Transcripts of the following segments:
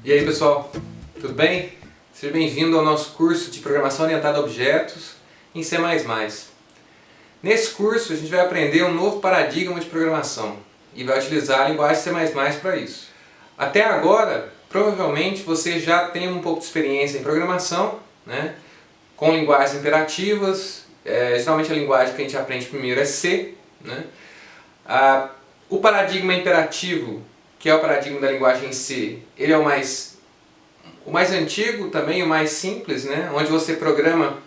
E aí pessoal, tudo bem? Seja bem-vindo ao nosso curso de Programação Orientada a Objetos em C++. Nesse curso a gente vai aprender um novo paradigma de programação e vai utilizar a linguagem C++ para isso. Até agora, provavelmente você já tem um pouco de experiência em programação, né? Com linguagens imperativas, geralmente a linguagem que a gente aprende primeiro é C, né? O paradigma imperativo, que é o paradigma da linguagem C, ele é o mais antigo também, o mais simples, né? Onde você programa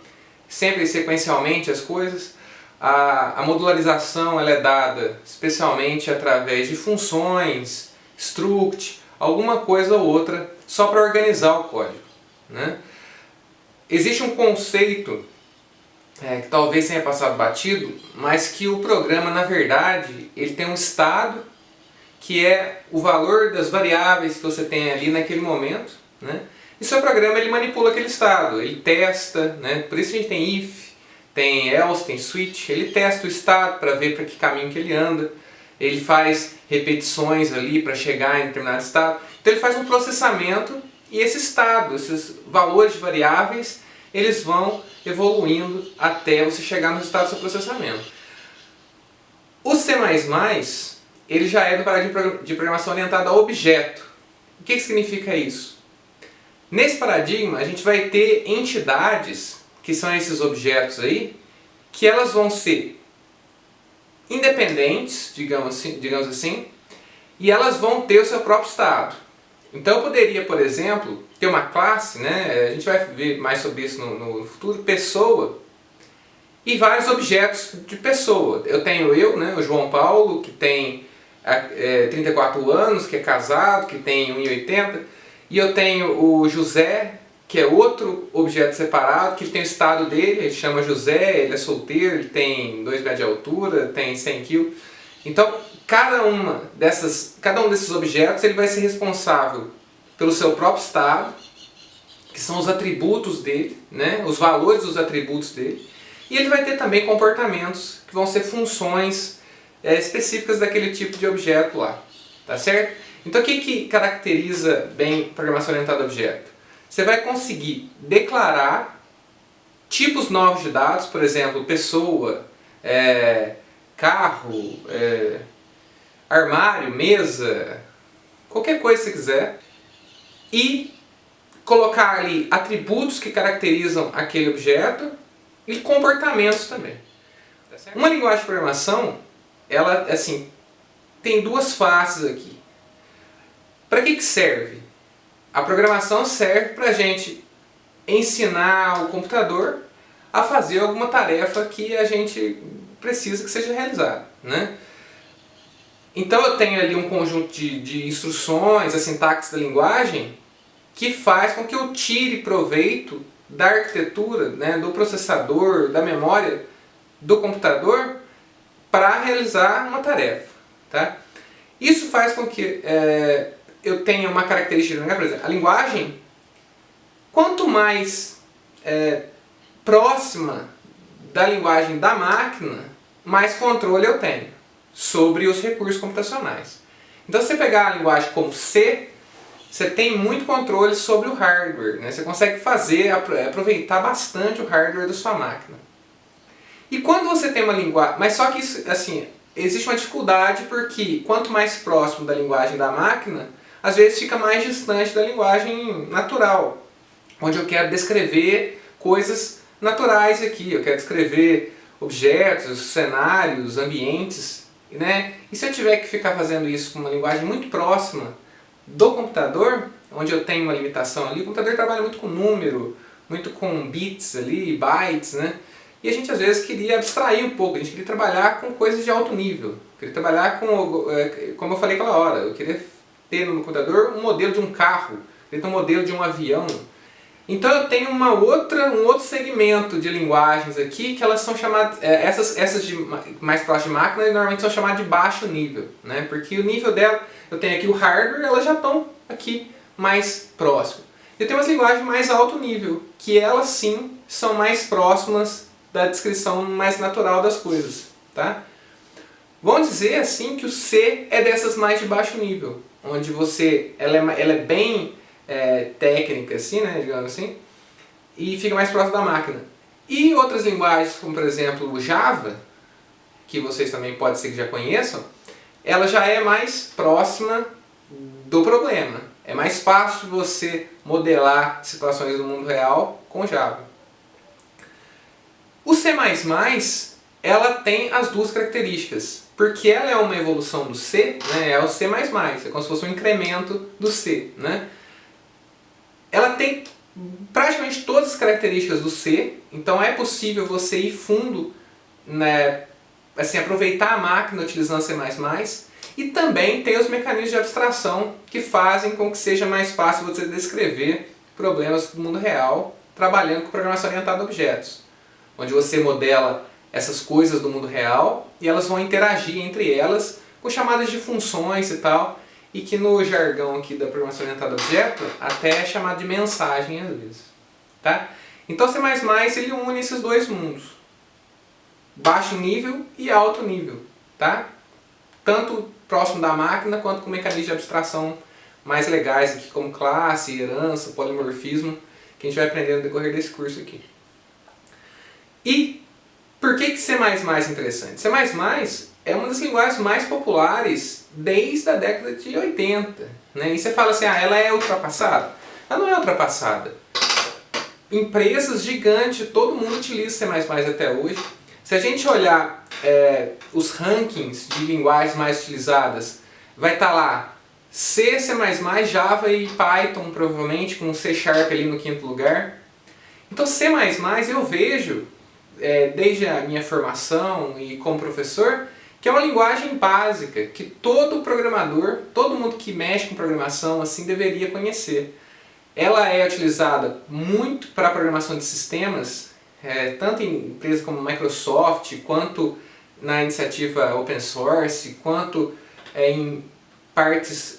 sempre sequencialmente as coisas. A modularização ela é dada especialmente através de funções, struct, alguma coisa ou outra, só para organizar o código, né? Existe um conceito que talvez tenha passado batido, mas que o programa, na verdade, ele tem um estado que é o valor das variáveis que você tem ali naquele momento, né? E seu programa ele manipula aquele estado, ele testa, né? Por isso a gente tem if, tem else, tem switch, ele testa o estado para ver para que caminho que ele anda, ele faz repetições ali para chegar em determinado estado. Então ele faz um processamento e esse estado, esses valores de variáveis, eles vão evoluindo até você chegar no resultado do seu processamento. O C++, ele já é do paradigma de programação orientada a objeto. O que significa isso? Nesse paradigma a gente vai ter entidades, que são esses objetos aí, que elas vão ser independentes, digamos assim, e elas vão ter o seu próprio estado. Então eu poderia, por exemplo, ter uma classe, né? A gente vai ver mais sobre isso no futuro, pessoa, e vários objetos de pessoa. Eu tenho eu, né, o João Paulo, que tem 34 anos, que é casado, que tem 1,80, e eu tenho o José, que é outro objeto separado, que tem o estado dele, ele chama José, ele é solteiro, ele tem 2 metros de altura, tem 100 kg. Então, cada um desses objetos ele vai ser responsável pelo seu próprio estado, que são os atributos dele, né? Os valores dos atributos dele. E ele vai ter também comportamentos, que vão ser funções específicas daquele tipo de objeto lá. Tá certo? Então o que caracteriza bem programação orientada a objeto? Você vai conseguir declarar tipos novos de dados, por exemplo, pessoa, carro, armário, mesa, qualquer coisa que você quiser, e colocar ali atributos que caracterizam aquele objeto e comportamentos também. Uma linguagem de programação, ela assim, tem duas faces aqui. Para que serve? A programação serve para a gente ensinar o computador a fazer alguma tarefa que a gente precisa que seja realizada, né? Então eu tenho ali um conjunto de instruções, a sintaxe da linguagem, que faz com que eu tire proveito da arquitetura, né, do processador, da memória do computador para realizar uma tarefa. Tá? Isso faz com que eu tenha uma característica, por exemplo, a linguagem, quanto mais próxima da linguagem da máquina, mais controle eu tenho sobre os recursos computacionais. Então se você pegar a linguagem como C, você tem muito controle sobre o hardware, né? Você consegue aproveitar bastante o hardware da sua máquina. E quando você tem uma linguagem... Mas só que isso, assim, existe uma dificuldade porque quanto mais próximo da linguagem da máquina, às vezes fica mais distante da linguagem natural, onde eu quero descrever coisas naturais aqui, eu quero descrever objetos, cenários, ambientes, né? E se eu tiver que ficar fazendo isso com uma linguagem muito próxima do computador, onde eu tenho uma limitação ali, o computador trabalha muito com número, muito com bits ali, bytes, né? E a gente às vezes queria abstrair um pouco, a gente queria trabalhar com coisas de alto nível, queria trabalhar com, como eu falei aquela hora, eu queria ter no computador um modelo de um carro, queria ter um modelo de um avião. Então eu tenho um outro segmento de linguagens aqui que elas são chamadas, essas mais próximas de máquina normalmente são chamadas de baixo nível, né? Porque o nível dela, eu tenho aqui o hardware, elas já estão aqui mais próximo. Eu tenho umas linguagens mais alto nível, que elas sim são mais próximas da descrição mais natural das coisas, tá? Vamos dizer assim que o C é dessas mais de baixo nível, onde ela é bem técnica, assim, né, digamos assim, e fica mais próximo da máquina. E outras linguagens, como por exemplo o Java, que vocês também pode ser que já conheçam, ela já é mais próxima do problema. É mais fácil você modelar situações do mundo real com Java. O C++, ela tem as duas características, porque ela é uma evolução do C, né, é o C++, é como se fosse um incremento do C. Né? Ela tem praticamente todas as características do C, então é possível você ir fundo, né, assim, aproveitar a máquina utilizando C++, e também tem os mecanismos de abstração que fazem com que seja mais fácil você descrever problemas do mundo real trabalhando com programação orientada a objetos, onde você modela essas coisas do mundo real e elas vão interagir entre elas com chamadas de funções e tal, e que no jargão aqui da programação orientada a objeto até é chamado de mensagem às vezes. Tá? Então C++ ele une esses dois mundos, baixo nível e alto nível, tá? Tanto próximo da máquina quanto com mecanismos de abstração mais legais aqui, como classe, herança, polimorfismo, que a gente vai aprender no decorrer desse curso aqui. E por que C++ é interessante? C++ é uma das linguagens mais populares desde a década de 80. Né? E você fala assim, ela é ultrapassada? Ela não é ultrapassada. Empresas gigantes, todo mundo utiliza C++ até hoje. Se a gente olhar os rankings de linguagens mais utilizadas, vai estar lá C, C++, Java e Python, provavelmente, com C# ali no quinto lugar. Então C++ eu vejo, desde a minha formação e como professor, que é uma linguagem básica, que todo programador, todo mundo que mexe com programação assim deveria conhecer. Ela é utilizada muito para a programação de sistemas, tanto em empresas como Microsoft, quanto na iniciativa open source, quanto em partes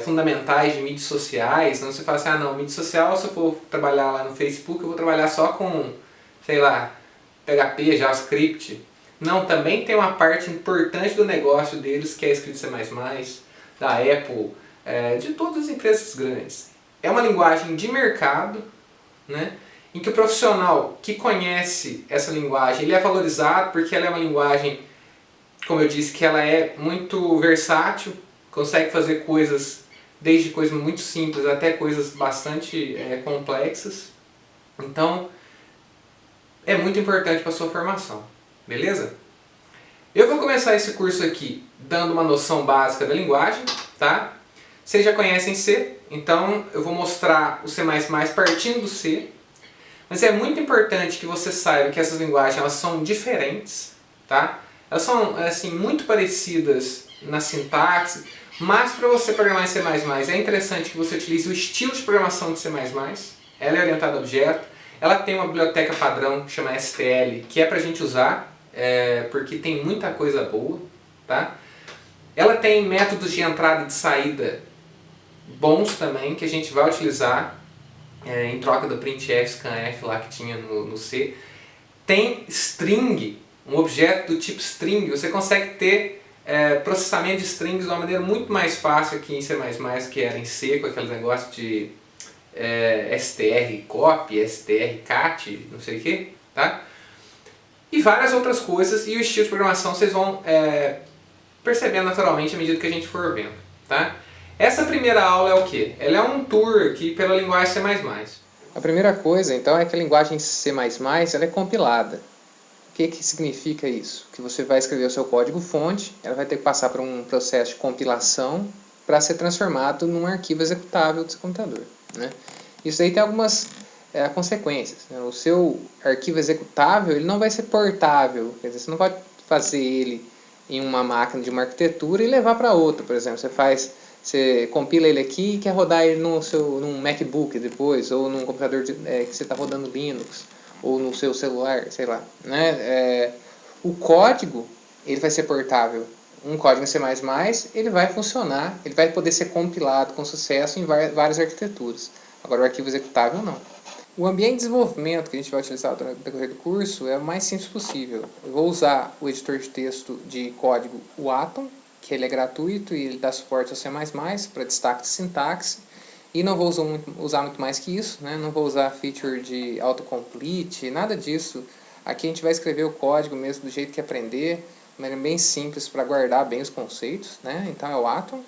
fundamentais de mídias sociais. Então você fala assim, não, mídia social, se eu for trabalhar lá no Facebook, eu vou trabalhar só com, sei lá, PHP, JavaScript. Não, também tem uma parte importante do negócio deles que é escrito C++, da Apple, de todas as empresas grandes. É uma linguagem de mercado, né, em que o profissional que conhece essa linguagem, ele é valorizado porque ela é uma linguagem, como eu disse, que ela é muito versátil, consegue fazer coisas, desde coisas muito simples até coisas bastante complexas. Então, é muito importante para a sua formação, beleza? Eu vou começar esse curso aqui dando uma noção básica da linguagem, tá? Vocês já conhecem C, então eu vou mostrar o C++ partindo do C. Mas é muito importante que você saiba que essas linguagens elas são diferentes, tá? Elas são assim, muito parecidas na sintaxe, mas para você programar em C++ é interessante que você utilize o estilo de programação de C++. Ela é orientada a objeto. Ela tem uma biblioteca padrão que chama STL, que é para a gente usar, porque tem muita coisa boa. Tá? Ela tem métodos de entrada e de saída bons também, que a gente vai utilizar em troca do printf, scanf lá que tinha no C. Tem string, um objeto do tipo string. Você consegue ter processamento de strings de uma maneira muito mais fácil aqui em C++, que era em C, com aqueles negócios de strcop, strcat, não sei o que, tá? E várias outras coisas, e o estilo de programação vocês vão perceber naturalmente à medida que a gente for vendo, tá? Essa primeira aula é o que? Ela é um tour aqui pela linguagem C++. A primeira coisa, então, é que a linguagem C++ ela é compilada. O que significa isso? Que você vai escrever o seu código-fonte, ela vai ter que passar por um processo de compilação para ser transformado num arquivo executável do seu computador. Né? Isso aí tem algumas consequências. Né? O seu arquivo executável ele não vai ser portável, quer dizer, você não pode fazer ele em uma máquina de uma arquitetura e levar para outra. Por exemplo, você compila ele aqui e quer rodar ele num MacBook depois, ou num computador que você está rodando Linux, ou no seu celular, sei lá. Né? O código ele vai ser portável. Um código em C++ ele vai funcionar, ele vai poder ser compilado com sucesso em várias arquiteturas. Agora o arquivo executável não. O ambiente de desenvolvimento que a gente vai utilizar durante o decorrer do curso é o mais simples possível. Eu vou usar o editor de texto de código, o Atom, que ele é gratuito e ele dá suporte ao C++ para destaque de sintaxe. E não vou usar muito mais que isso, né? Não vou usar feature de autocomplete, nada disso. Aqui a gente vai escrever o código mesmo do jeito que aprender, de maneira bem simples para guardar bem os conceitos, né? Então é o Atom.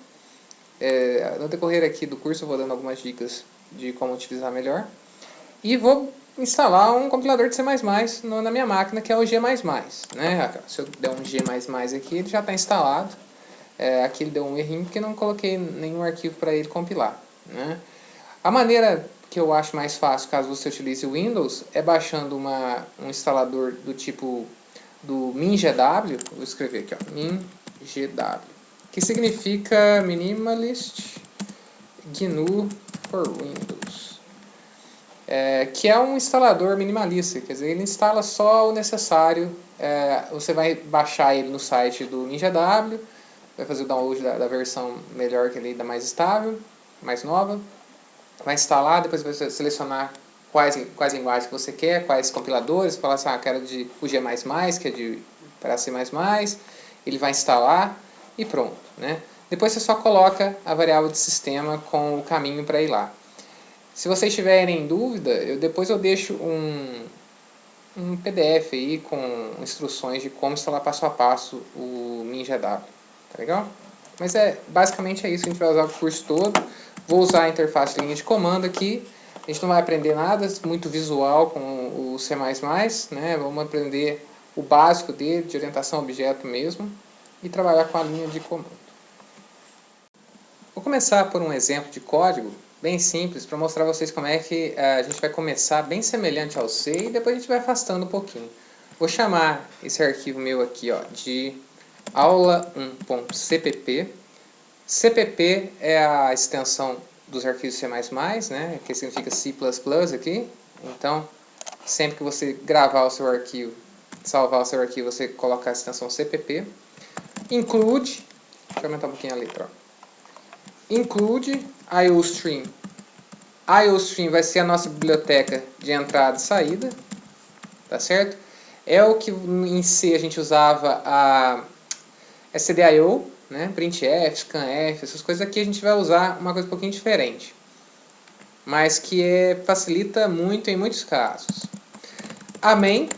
No decorrer aqui do curso eu vou dando algumas dicas de como utilizar melhor. E vou instalar um compilador de C++ na minha máquina, que é o G++. Né? Se eu der um G++ aqui, ele já está instalado. Aqui ele deu um errinho porque não coloquei nenhum arquivo para ele compilar. Né? A maneira que eu acho mais fácil, caso você utilize o Windows, é baixando um instalador do tipo do MinGW. Vou escrever aqui, ó, MinGW, que significa Minimalist GNU for Windows. Que é um instalador minimalista, quer dizer, ele instala só o necessário. Você vai baixar ele no site do MinGW, vai fazer o download da versão melhor, que ele é mais estável, mais nova, vai instalar, depois vai selecionar quais linguagens que você quer, quais compiladores, falar assim, quero o G++, que é para C++, ele vai instalar e pronto. Né? Depois você só coloca a variável de sistema com o caminho para ir lá. Se vocês tiverem dúvida, depois eu deixo um PDF aí com instruções de como instalar passo a passo o MinGW. Tá legal? Mas basicamente é isso, a gente vai usar o curso todo. Vou usar a interface de linha de comando aqui. A gente não vai aprender nada muito visual com o C++, né? Vamos aprender o básico dele, de orientação a objeto mesmo, e trabalhar com a linha de comando. Vou começar por um exemplo de código bem simples para mostrar a vocês como é que a gente vai começar bem semelhante ao C e depois a gente vai afastando um pouquinho. Vou chamar esse arquivo meu aqui, ó, de aula1.cpp. CPP é a extensão dos arquivos C++, né, que significa C++ aqui. Então, sempre que você gravar o seu arquivo, salvar o seu arquivo, você coloca a extensão CPP. Include, deixa eu aumentar um pouquinho a letra, ó. Include IOStream. IOStream vai ser a nossa biblioteca de entrada e saída, tá certo? É o que em C a gente usava a stdio, né? Printf, scanf, essas coisas aqui a gente vai usar uma coisa um pouquinho diferente, mas que facilita muito em muitos casos. A main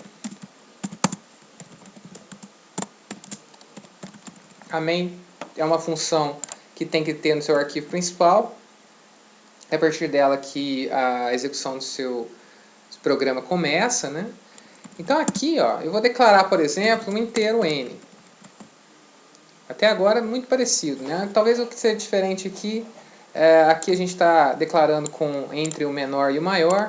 é uma função que tem que ter no seu arquivo principal. É a partir dela que a execução do seu programa começa, né? Então aqui, ó, eu vou declarar, por exemplo, um inteiro n. Até agora é muito parecido, né? Talvez o que seja diferente aqui, aqui a gente está declarando entre o menor e o maior,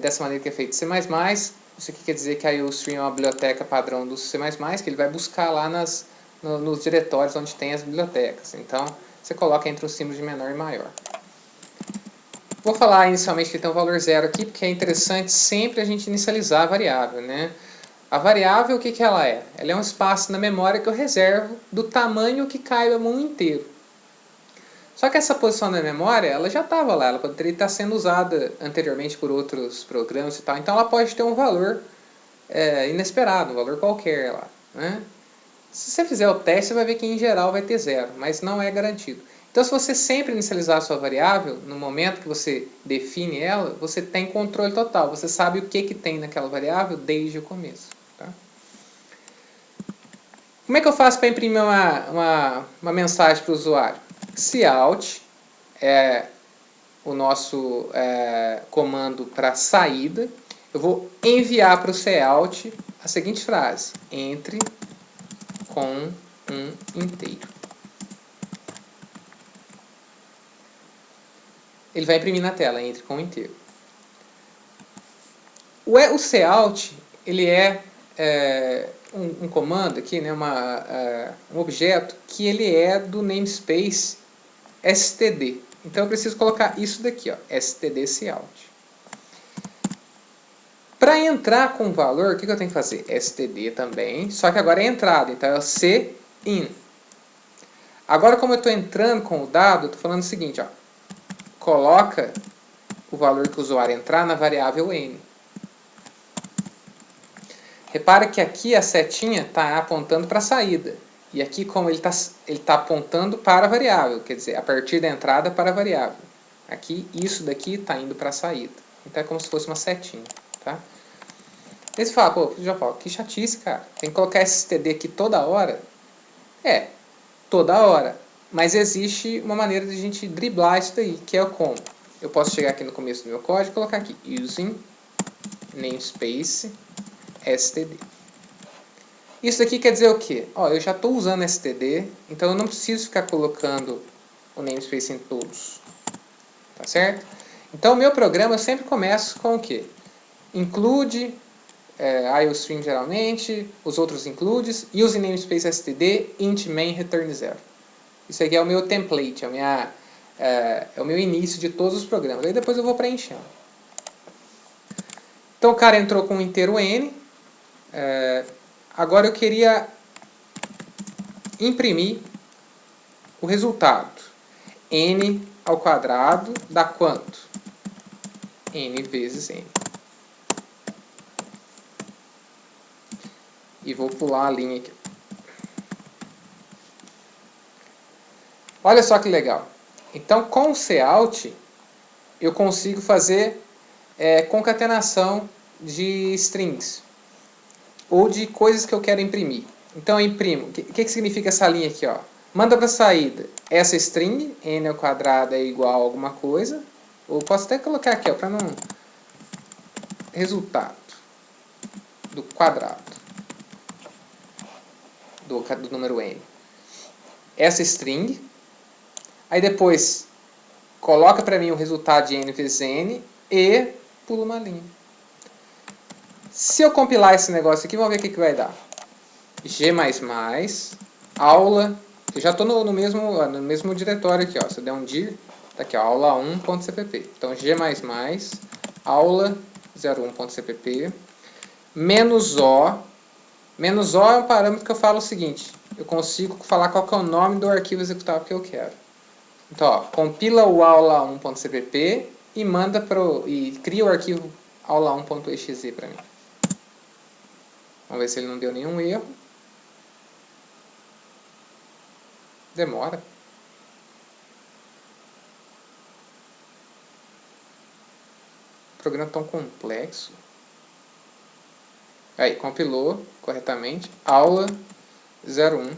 dessa maneira que é feito C++. Isso aqui quer dizer que a IOStream é uma biblioteca padrão do C++, que ele vai buscar lá nos diretórios onde tem as bibliotecas. Então, você coloca entre os símbolos de menor e maior. Vou falar inicialmente que tem um valor zero aqui, porque é interessante sempre a gente inicializar a variável, né? A variável, o que ela é? Ela é um espaço na memória que eu reservo do tamanho que caiba o mundo inteiro. Só que essa posição na memória, ela já estava lá, ela poderia estar sendo usada anteriormente por outros programas e tal. Então ela pode ter um valor inesperado, um valor qualquer lá. Né? Se você fizer o teste, você vai ver que em geral vai ter zero, mas não é garantido. Então, se você sempre inicializar a sua variável, no momento que você define ela, você tem controle total. Você sabe o que tem naquela variável desde o começo. Tá? Como é que eu faço para imprimir uma mensagem para o usuário? Cout é o nosso comando para saída. Eu vou enviar para o cout a seguinte frase: entre com um inteiro. Ele vai imprimir na tela, entre com um inteiro. O cout, ele um comando aqui, né, um objeto que ele é do namespace std. Então eu preciso colocar isso daqui, ó, std cout. Para entrar com o valor, o que eu tenho que fazer? Std também, só que agora é entrada, então é o cin. Agora, como eu estou entrando com o dado, eu estou falando o seguinte, ó, coloca o valor que o usuário entrar na variável n. Repara que aqui a setinha está apontando para a saída. E aqui, como ele tá apontando para a variável, quer dizer, a partir da entrada para a variável. Aqui, isso daqui está indo para a saída. Então é como se fosse uma setinha, tá? Aí você fala, pô, já falo, que chatice, cara. Tem que colocar esse std aqui toda hora? É, toda hora. Mas existe uma maneira de a gente driblar isso daí, que é como? Eu posso chegar aqui no começo do meu código e colocar aqui, using namespace std. Isso aqui quer dizer o quê? Ó, eu já estou usando std, então eu não preciso ficar colocando o namespace em todos. Tá certo? Então o meu programa eu sempre começo com o quê? Include, IOStream geralmente, os outros includes, use namespace std, int main return 0. Isso aqui é o meu template, é o meu início de todos os programas. Aí depois eu vou preenchendo. Então o cara entrou com um inteiro n. Agora eu queria imprimir o resultado. N ao quadrado dá quanto? N vezes n. E vou pular a linha aqui. Olha só que legal. Então, com o cout, eu consigo fazer concatenação de strings. Ou de coisas que eu quero imprimir. Então, eu imprimo. O que significa essa linha aqui? Ó? Manda para a saída essa string, n ao quadrado é igual a alguma coisa. Ou posso até colocar aqui, para não... Resultado do quadrado do número n. Essa string. Aí depois coloca para mim o resultado de n vezes n e pula uma linha. Se eu compilar esse negócio aqui, vamos ver o que vai dar. G++, aula, eu já estou no mesmo diretório aqui, ó. Se eu der um dir, tá aqui, ó, aula1.cpp. Então, G++, aula01.cpp, -o. -o é um parâmetro que eu falo o seguinte, eu consigo falar qual que é o nome do arquivo executável que eu quero. Então, ó, compila o aula1.cpp e manda e cria o arquivo aula1.exe para mim. Vamos ver se ele não deu nenhum erro. Demora. Programa tão complexo. Aí, compilou corretamente. Aula 01.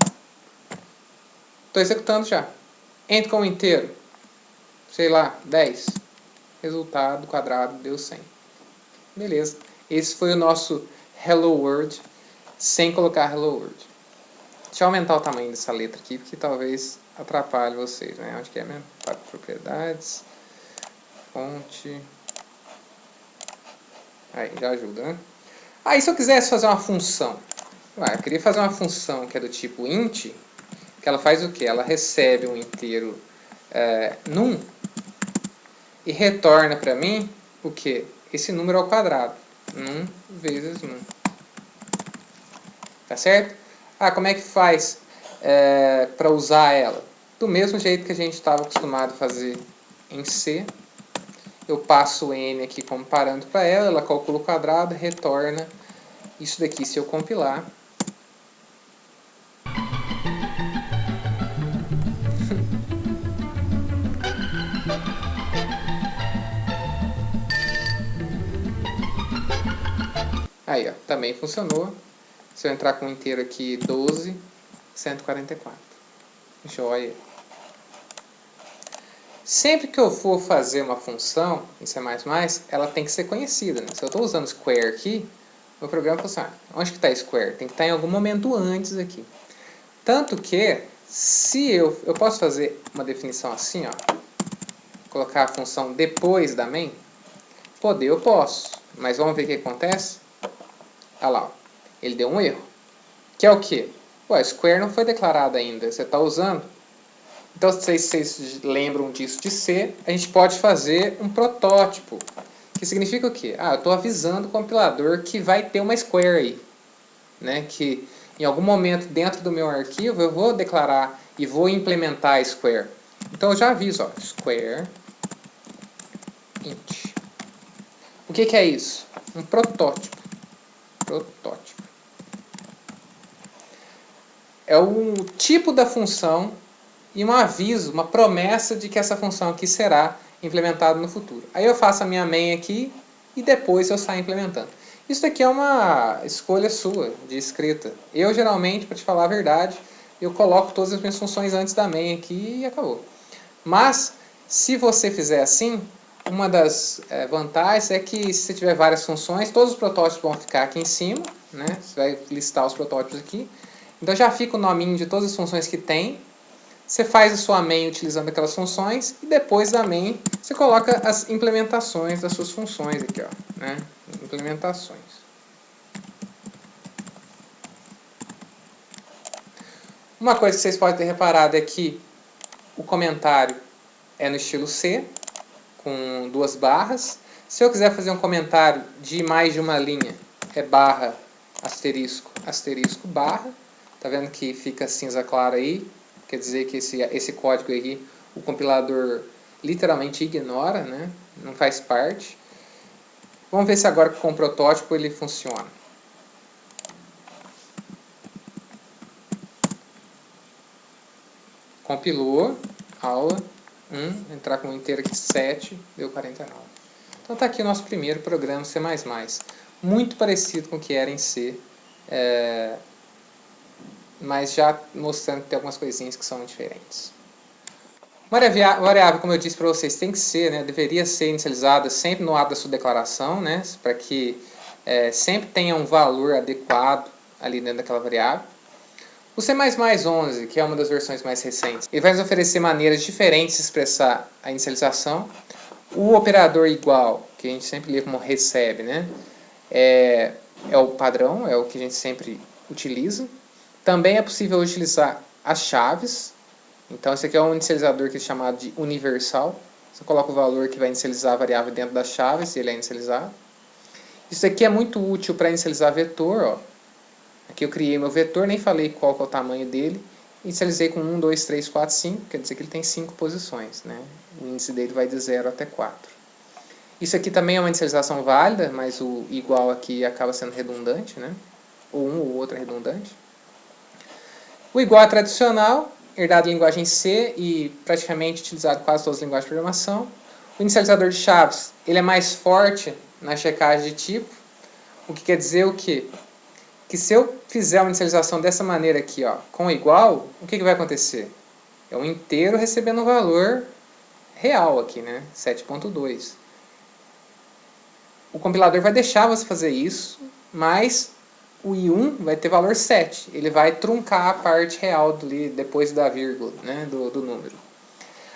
Estou executando já. Entro com o inteiro. Sei lá, 10. Resultado quadrado deu 100. Beleza. Esse foi o nosso Hello World sem colocar Hello World. Deixa eu aumentar o tamanho dessa letra aqui, porque talvez atrapalhe vocês, né? Onde que é mesmo? Para propriedades. Fonte. Aí, já ajuda, né? Aí, se eu quisesse fazer uma função. Eu queria fazer uma função que é do tipo int, que ela faz o quê? Ela recebe um inteiro num e retorna para mim o quê? Esse número ao quadrado. Num vezes num. Tá certo? Como é que faz para usar ela? Do mesmo jeito que a gente estava acostumado a fazer em C. Eu passo o n aqui como parâmetro para ela, ela calcula o quadrado, retorna isso daqui se eu compilar. Aí, ó, também funcionou. Se eu entrar com o inteiro aqui, 12, 144. Joia. Sempre que eu for fazer uma função em C++, ela tem que ser conhecida, né? Se eu estou usando square aqui, meu programa fala assim, onde que está square? Tem que estar em algum momento antes aqui. Tanto que, se eu posso fazer uma definição assim, ó, colocar a função depois da main, poder eu posso, mas vamos ver o que acontece? Olha lá, ó, ele deu um erro. Que é o quê? Ué, square não foi declarado ainda, você está usando. Então, se vocês lembram disso de C, a gente pode fazer um protótipo. Que significa o quê? Eu estou avisando o compilador que vai ter uma square aí. Né? Que em algum momento dentro do meu arquivo eu vou declarar e vou implementar a square. Então eu já aviso, ó, square int. O que é isso? Um protótipo. Protótipo. É o tipo da função e um aviso, uma promessa de que essa função aqui será implementado no futuro. Aí eu faço a minha main aqui e depois eu saio implementando. Isso aqui é uma escolha sua de escrita. Eu geralmente, para te falar a verdade, eu coloco todas as minhas funções antes da main aqui e acabou. Mas, se você fizer assim, uma das vantagens é que se você tiver várias funções, todos os protótipos vão ficar aqui em cima, né? Você vai listar os protótipos aqui. Então já fica o nominho de todas as funções que tem. Você faz a sua main utilizando aquelas funções e depois da main você coloca as implementações das suas funções aqui, ó, né? Implementações. Uma coisa que vocês podem ter reparado é que o comentário é no estilo C, com 2 barras. Se eu quiser fazer um comentário de mais de uma linha, é barra, asterisco, asterisco, barra. Tá vendo que fica cinza claro aí? Quer dizer que esse código aí, o compilador literalmente ignora, né? Não faz parte. Vamos ver se agora com o protótipo ele funciona. Compilou, aula 1, entrar com um inteiro aqui 7, deu 49. Então está aqui o nosso primeiro programa C++. Muito parecido com o que era em C, mas já mostrando que tem algumas coisinhas que são diferentes. Variável, como eu disse para vocês, tem que ser, né, deveria ser inicializada sempre no ato da sua declaração, né, para que sempre tenha um valor adequado ali dentro daquela variável. O C++11, que é uma das versões mais recentes, ele vai nos oferecer maneiras diferentes de expressar a inicialização. O operador igual, que a gente sempre lê como recebe, né, é o padrão, é o que a gente sempre utiliza. Também é possível utilizar as chaves. Então, esse aqui é um inicializador que é chamado de universal. Você coloca o valor que vai inicializar a variável dentro das chaves, e ele é inicializado. Isso aqui é muito útil para inicializar vetor. Ó. Aqui eu criei meu vetor, nem falei qual que é o tamanho dele. Inicializei com 1, 2, 3, 4, 5, quer dizer que ele tem 5 posições. Né? O índice dele vai de 0 até 4. Isso aqui também é uma inicialização válida, mas o igual aqui acaba sendo redundante, né? Ou um ou outro é redundante. O igual é tradicional, herdado em linguagem C e praticamente utilizado em quase todas as linguagens de programação. O inicializador de chaves ele é mais forte na checagem de tipo, o que quer dizer o quê? Que se eu fizer uma inicialização dessa maneira aqui, ó, com igual, o que vai acontecer? É um inteiro recebendo um valor real aqui, né? 7.2. O compilador vai deixar você fazer isso, mas o i1 vai ter valor 7. Ele vai truncar a parte real depois da vírgula, né, do número.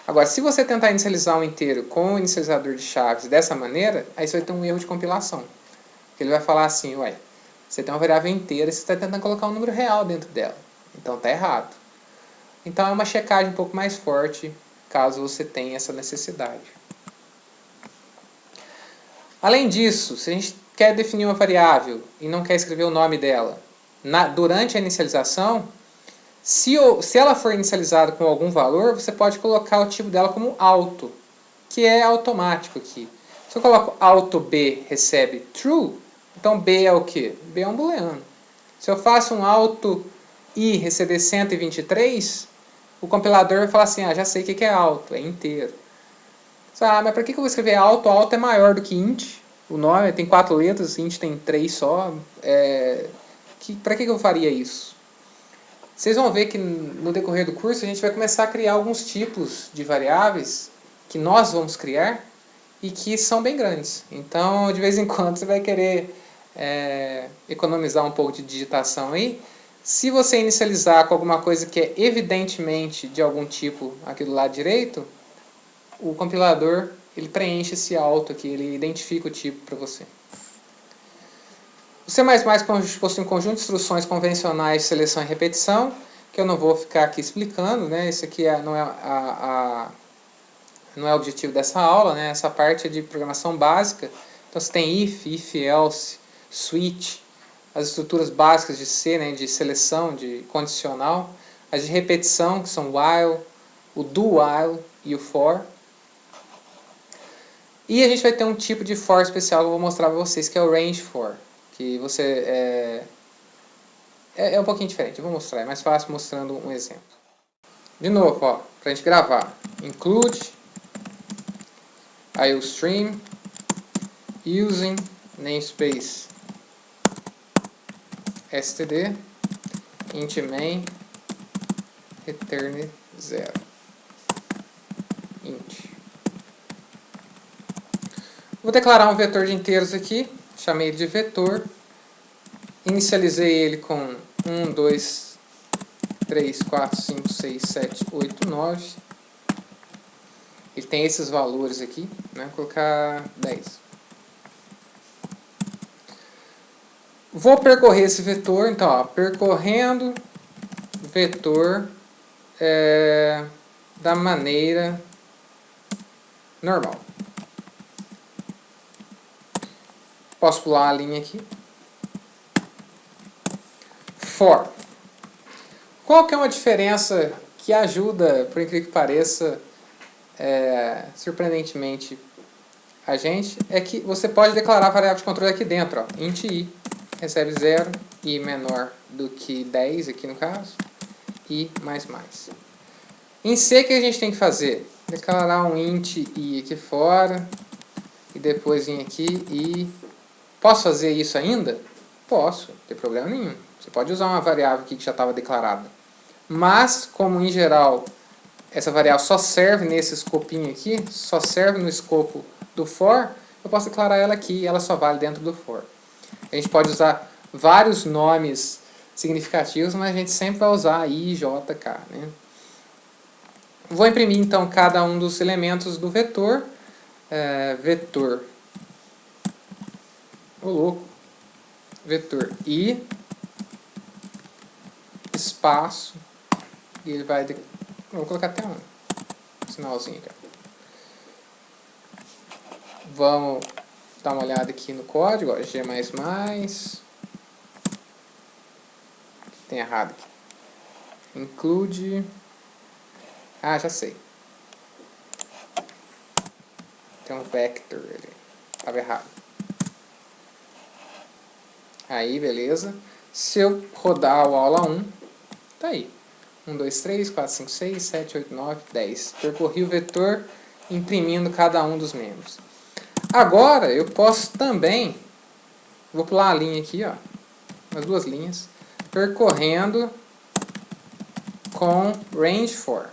Agora, se você tentar inicializar um inteiro com o inicializador de chaves dessa maneira, aí você vai ter um erro de compilação. Ele vai falar assim, ué, você tem uma variável inteira e você está tentando colocar um número real dentro dela. Então está errado. Então é uma checagem um pouco mais forte, caso você tenha essa necessidade. Além disso, se a gente quer definir uma variável e não quer escrever o nome dela durante a inicialização, se ela for inicializada com algum valor, você pode colocar o tipo dela como auto, que é automático aqui. Se eu coloco auto B recebe true, então B é o quê? B é um booleano. Se eu faço um auto I receber 123, o compilador vai falar assim, já sei o que é auto, é inteiro. Mas para que eu vou escrever alto? Alto é maior do que int. O nome tem 4 letras, int tem 3 só. Para que eu faria isso? Vocês vão ver que no decorrer do curso a gente vai começar a criar alguns tipos de variáveis que nós vamos criar e que são bem grandes. Então, de vez em quando, você vai querer economizar um pouco de digitação aí. Se você inicializar com alguma coisa que é evidentemente de algum tipo aqui do lado direito, o compilador ele preenche esse auto aqui, ele identifica o tipo para você. O C++ possui um conjunto de instruções convencionais de seleção e repetição, que eu não vou ficar aqui explicando, né? Esse aqui não é o objetivo dessa aula, né? Essa parte é de programação básica. Então você tem if, else, switch, as estruturas básicas de C, né? De seleção, de condicional, as de repetição, que são while, o do while e o for. E a gente vai ter um tipo de for especial que eu vou mostrar para vocês, que é o range for. Que você é um pouquinho diferente. Eu vou mostrar, é mais fácil mostrando um exemplo. De novo, para a gente gravar. Include IOStream using namespace std int main return 0 int. Vou declarar um vetor de inteiros aqui, chamei ele de vetor, inicializei ele com 1, 2, 3, 4, 5, 6, 7, 8, 9. Ele tem esses valores aqui, né? Vou colocar 10. Vou percorrer esse vetor, então, ó, percorrendo vetor da maneira normal. Posso pular a linha aqui. For. Qual que é uma diferença que ajuda, por incrível que pareça, surpreendentemente a gente, é que você pode declarar a variável de controle aqui dentro, ó, int i, recebe 0, i menor do que 10, aqui no caso, i mais mais. Em C, o que a gente tem que fazer? Declarar um int i aqui fora, e depois vir aqui e... Posso fazer isso ainda? Posso, não tem problema nenhum. Você pode usar uma variável aqui que já estava declarada. Mas, como em geral, essa variável só serve nesse escopinho aqui, só serve no escopo do for, eu posso declarar ela aqui e ela só vale dentro do for. A gente pode usar vários nomes significativos, mas a gente sempre vai usar i e jk, né? Vou imprimir então cada um dos elementos do vetor. Vetor. Ô louco. Vetor i, espaço, e ele vai... Vou colocar até um sinalzinho aqui. Vamos dar uma olhada aqui no código, ó, G++. Tem errado aqui. Include... Ah, já sei. Tem um vector ali. Estava errado. Aí, beleza. Se eu rodar o aula 1, tá aí. 1, 2, 3, 4, 5, 6, 7, 8, 9, 10. Percorri o vetor imprimindo cada um dos membros. Agora, eu posso também... Vou pular a linha aqui, ó. As duas linhas. Percorrendo com range for.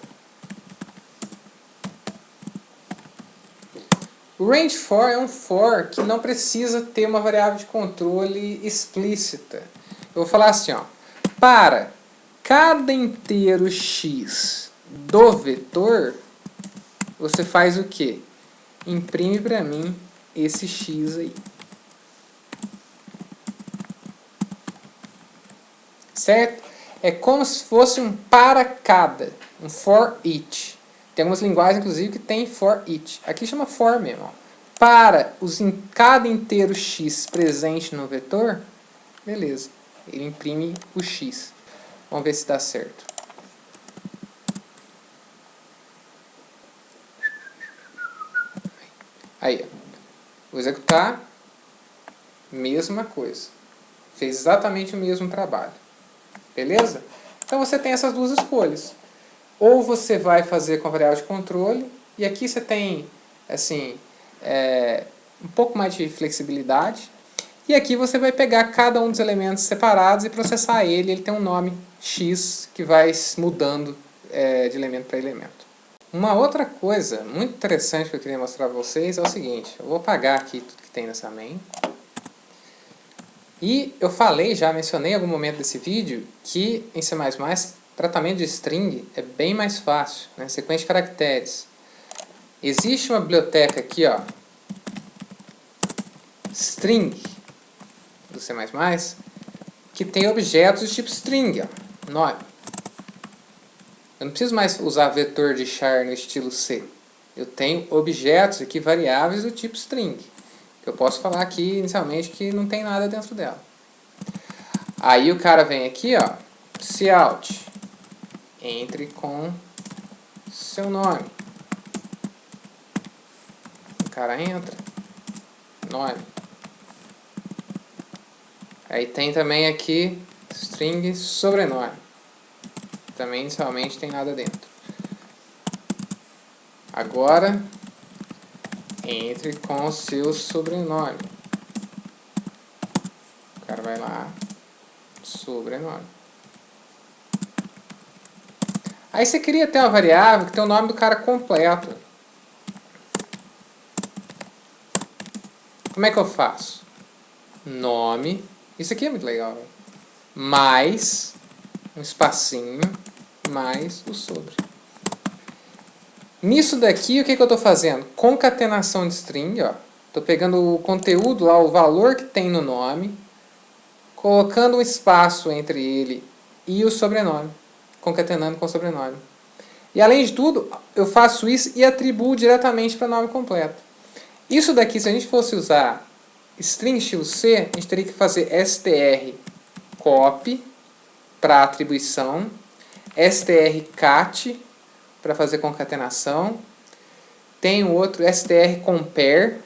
O range for é um for que não precisa ter uma variável de controle explícita. Eu vou falar assim, ó, para cada inteiro x do vetor, você faz o quê? Imprime para mim esse x aí. Certo? É como se fosse um para cada, um for each. Tem algumas linguagens, inclusive, que tem for each. Aqui chama for mesmo. Ó. Para cada inteiro x presente no vetor, beleza. Ele imprime o x. Vamos ver se dá certo. Aí, ó. Vou executar. Mesma coisa. Fez exatamente o mesmo trabalho. Beleza? Então você tem essas duas escolhas. Ou você vai fazer com a variável de controle, e aqui você tem, assim, um pouco mais de flexibilidade. E aqui você vai pegar cada um dos elementos separados e processar ele. Ele tem um nome x que vai mudando de elemento para elemento. Uma outra coisa muito interessante que eu queria mostrar para vocês é o seguinte. Eu vou apagar aqui tudo que tem nessa main. E eu mencionei em algum momento desse vídeo, que em C++, tratamento de string é bem mais fácil, né? Sequência de caracteres. Existe uma biblioteca aqui, ó, string, do C++, que tem objetos do tipo string, ó, nome. Eu não preciso mais usar vetor de char no estilo C. Eu tenho objetos aqui, variáveis do tipo string. Eu posso falar aqui inicialmente que não tem nada dentro dela. Aí o cara vem aqui, ó, cout, entre com seu nome. O cara entra, nome. Aí tem também aqui string sobrenome. Também inicialmente tem nada dentro. Agora entre com o seu sobrenome. O cara vai lá, sobrenome. Aí você cria até uma variável que tem o nome do cara completo. Como é que eu faço? Nome, isso aqui é muito legal, véio. Mais um espacinho, mais o sobre. Nisso daqui, o que eu estou fazendo? Concatenação de string, ó. Estou pegando o conteúdo lá, o valor que tem no nome, colocando um espaço entre ele e o sobrenome, concatenando com o sobrenome. E além de tudo, eu faço isso e atribuo diretamente para o nome completo. Isso daqui, se a gente fosse usar string estilo C, a gente teria que fazer str copy para atribuição, str cat para fazer concatenação, tem o outro str compare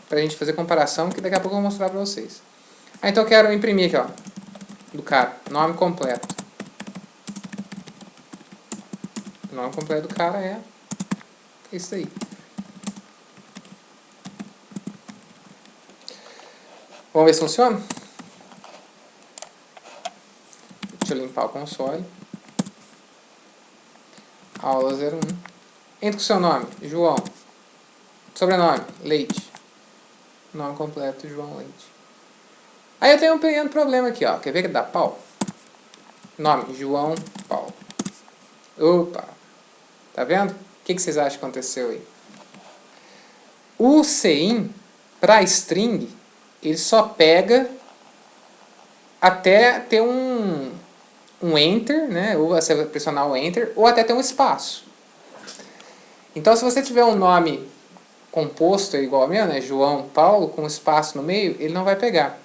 para a gente fazer comparação, que daqui a pouco eu vou mostrar para vocês. Então eu quero imprimir aqui, ó, do cara, nome completo. O nome completo do cara é isso aí. Vamos ver se funciona? Deixa eu limpar o console. Aula 01. Entra com o seu nome, João. Sobrenome, Leite. Nome completo, João Leite. Aí eu tenho um pequeno problema aqui, ó. Quer ver que dá pau? Nome, João Paulo. Opa! Tá vendo? O que vocês acham que aconteceu aí? O CIN, para string, ele só pega até ter um enter, né? Ou você vai pressionar o enter, ou até ter um espaço. Então, se você tiver um nome composto igual ao meu, né? João Paulo, com um espaço no meio, ele não vai pegar.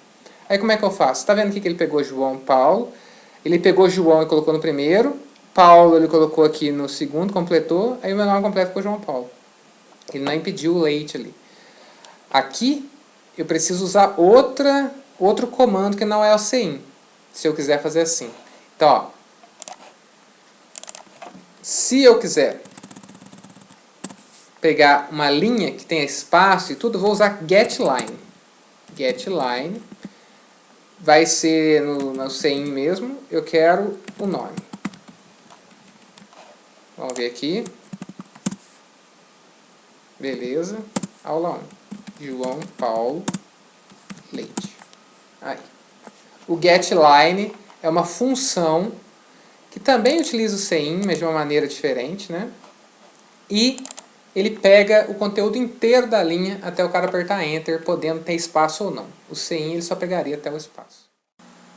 Aí como é que eu faço? Tá vendo aqui que ele pegou João Paulo? Ele pegou João e colocou no primeiro. Paulo ele colocou aqui no segundo, completou. Aí o meu nome completo ficou João Paulo. Ele não impediu o leite ali. Aqui eu preciso usar outro comando que não é o CIN. Se eu quiser fazer assim. Então, ó, se eu quiser pegar uma linha que tenha espaço e tudo, eu vou usar getLine. GetLine vai ser no CIN mesmo. Eu quero o nome. Vamos ver aqui. Beleza. Aula 1. João Paulo Leite. Aí. O getLine é uma função que também utiliza o CIN, mas de uma maneira diferente, né? E ele pega o conteúdo inteiro da linha até o cara apertar Enter, podendo ter espaço ou não. O CIN ele só pegaria até o espaço.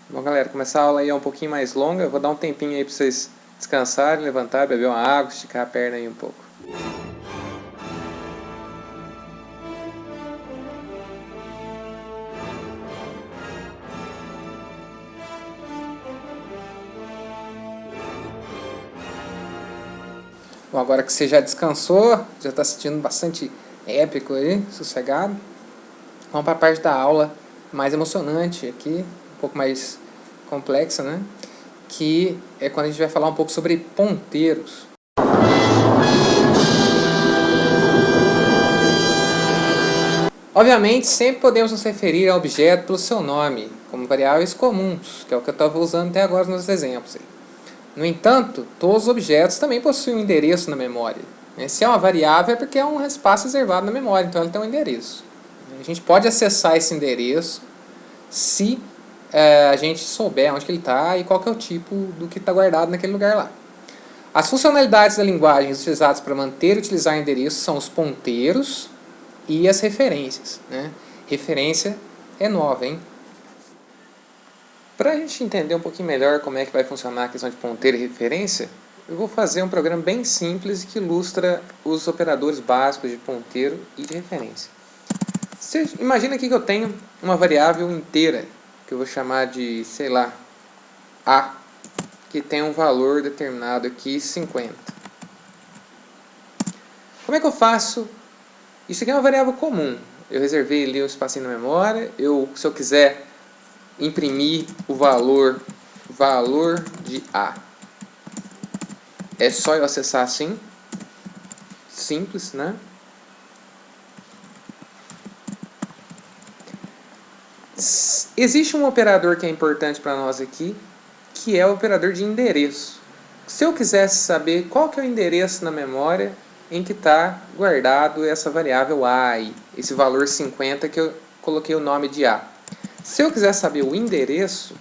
Bom, galera, começar a aula aí é um pouquinho mais longa. Eu vou dar um tempinho aí para vocês descansarem, levantar, beber uma água, esticar a perna aí um pouco. Bom, agora que você já descansou, já está sentindo bastante épico aí, sossegado, vamos para a parte da aula mais emocionante aqui, um pouco mais complexa, né? Que é quando a gente vai falar um pouco sobre ponteiros. Obviamente, sempre podemos nos referir ao objeto pelo seu nome, como variáveis comuns, que é o que eu estava usando até agora nos exemplos. No entanto, todos os objetos também possuem um endereço na memória. Se é uma variável é porque é um espaço reservado na memória, então ele tem um endereço. A gente pode acessar esse endereço se a gente souber onde que ele está e qual que é o tipo do que está guardado naquele lugar lá. As funcionalidades da linguagem utilizadas para manter e utilizar endereços são os ponteiros e as referências, né? Referência é nova, hein? Para a gente entender um pouquinho melhor como é que vai funcionar a questão de ponteiro e referência, eu vou fazer um programa bem simples que ilustra os operadores básicos de ponteiro e de referência. Você imagina aqui que eu tenho uma variável inteira, que eu vou chamar de, sei lá, A, que tem um valor determinado aqui, 50. Como é que eu faço? Isso aqui é uma variável comum. Eu reservei ali um espacinho na memória. Se eu quiser imprimir o valor de A, é só eu acessar assim. Simples, né? Existe um operador que é importante para nós aqui, que é o operador de endereço. Se eu quisesse saber qual que é o endereço na memória em que está guardado essa variável A aí, esse valor 50 que eu coloquei o nome de A. Se eu quiser saber o endereço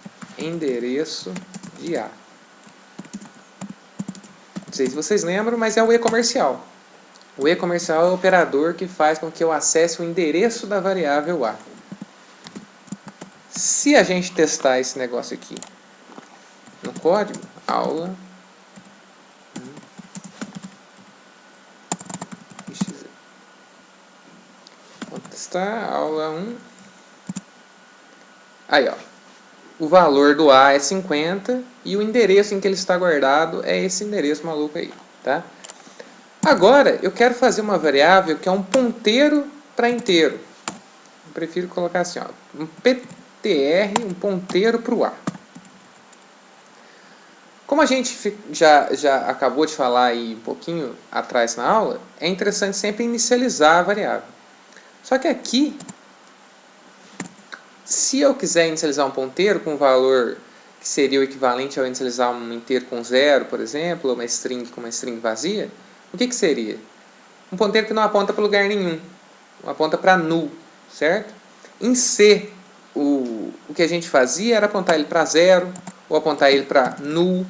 de A. Não sei se vocês lembram, mas é o e-comercial. O e-comercial é o operador que faz com que eu acesse o endereço da variável A. Se a gente testar esse negócio aqui no código, aula, vou testar, aula 1, aí ó, o valor do A é 50 e o endereço em que ele está guardado é esse endereço maluco aí, tá? Agora, eu quero fazer uma variável que é um ponteiro para inteiro. Eu prefiro colocar assim, ó, um PTR, um ponteiro para o A. Como a gente já acabou de falar aí um pouquinho atrás na aula, é interessante sempre inicializar a variável. Só que aqui, se eu quiser inicializar um ponteiro com um valor que seria o equivalente ao inicializar um inteiro com 0, por exemplo, ou uma string com uma string vazia, o que seria? Um ponteiro que não aponta para lugar nenhum, aponta para null, certo? Em C, o que a gente fazia era apontar ele para 0, ou apontar ele para null.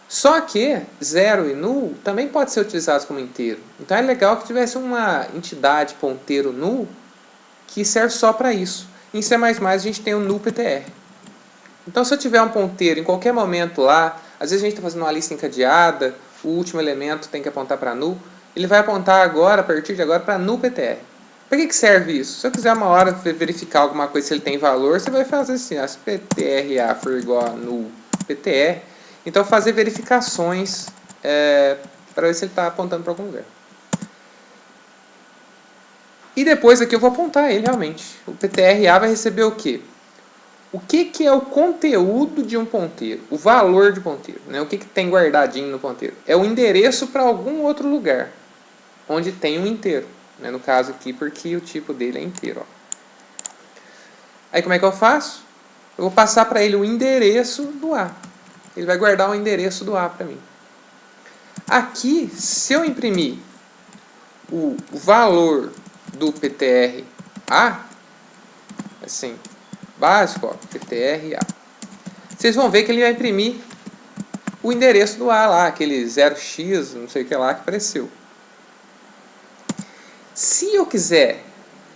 Só que 0 e null também pode ser utilizados como inteiro. Então é legal que tivesse uma entidade ponteiro null que serve só para isso. Em C++ a gente tem o null PTR. Então se eu tiver um ponteiro em qualquer momento lá, às vezes a gente está fazendo uma lista encadeada, o último elemento tem que apontar para null, ele vai apontar agora, a partir de agora, para null PTR. Para que serve isso? Se eu quiser uma hora verificar alguma coisa, se ele tem valor, você vai fazer assim, se PTRA for igual a null PTR, então fazer verificações para ver se ele está apontando para algum lugar. E depois aqui eu vou apontar ele realmente. O PTRA vai receber o quê? O que é o conteúdo de um ponteiro? O valor de ponteiro. Né? O que tem guardadinho no ponteiro? É o endereço para algum outro lugar, onde tem um inteiro. Né? No caso aqui, porque o tipo dele é inteiro. Ó. Aí como é que eu faço? Eu vou passar para ele o endereço do A. Ele vai guardar o endereço do A para mim. Aqui, se eu imprimir o valor do PTR-A, assim, básico, ó, PTR-A, vocês vão ver que ele vai imprimir o endereço do A lá, aquele 0x, não sei o que lá que apareceu. Se eu quiser,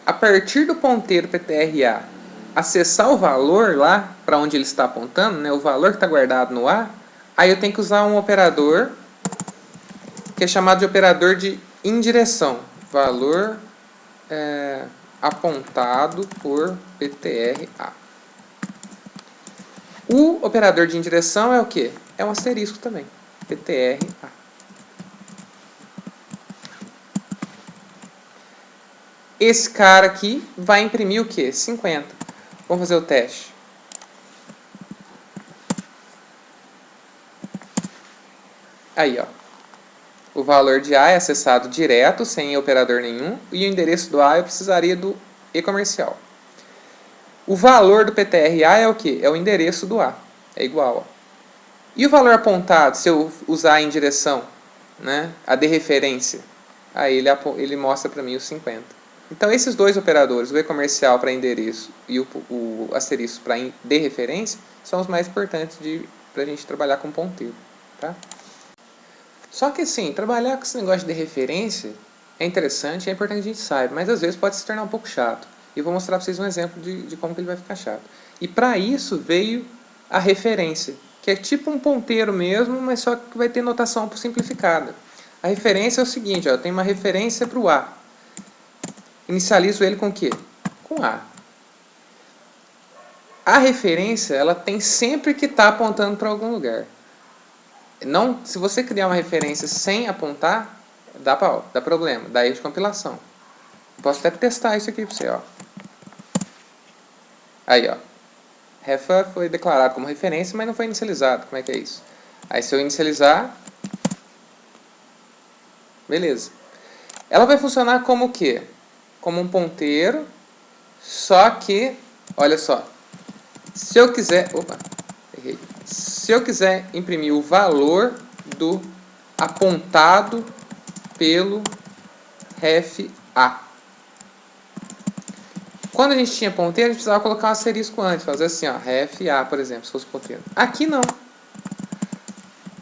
a partir do ponteiro PTR-A, acessar o valor lá, para onde ele está apontando, né, o valor que está guardado no A, aí eu tenho que usar um operador que é chamado de operador de indireção. Valor apontado por PTR-A. O operador de indireção é o quê? É um asterisco também. PTR-A. Esse cara aqui vai imprimir o quê? 50. Vamos fazer o teste. Aí, ó. O valor de A é acessado direto, sem operador nenhum, e o endereço do A eu precisaria do e-comercial. O valor do PTR-A é o quê? É o endereço do A. É igual. Ó. E o valor apontado, se eu usar em direção, né, a dereferência, aí ele mostra para mim os 50. Então, esses dois operadores, o e-comercial para endereço e o asterisco para dereferência, são os mais importantes para a gente trabalhar com ponteiro. Tá? Só que assim, trabalhar com esse negócio de referência é interessante, é importante que a gente saiba, mas às vezes pode se tornar um pouco chato. E eu vou mostrar para vocês um exemplo de como que ele vai ficar chato. E para isso veio a referência, que é tipo um ponteiro mesmo, mas só que vai ter notação simplificada. A referência é o seguinte, ó, eu tenho uma referência para o A. Inicializo ele com o quê? Com A. A referência, ela tem sempre que estar apontando para algum lugar. Não, se você criar uma referência sem apontar, dá problema, dá erro de compilação. Posso até testar isso aqui para você, ó. Aí, ó. Refa foi declarado como referência, mas não foi inicializado. Como é que é isso? Aí, se eu inicializar, beleza. Ela vai funcionar como o quê? Como um ponteiro, só que Olha só. Se eu quiser... Opa, errei. Se eu quiser imprimir o valor do apontado pelo ref A. Quando a gente tinha ponteiro, a gente precisava colocar um asterisco antes. Fazer assim, ó, ref A, por exemplo, se fosse ponteiro. Aqui não.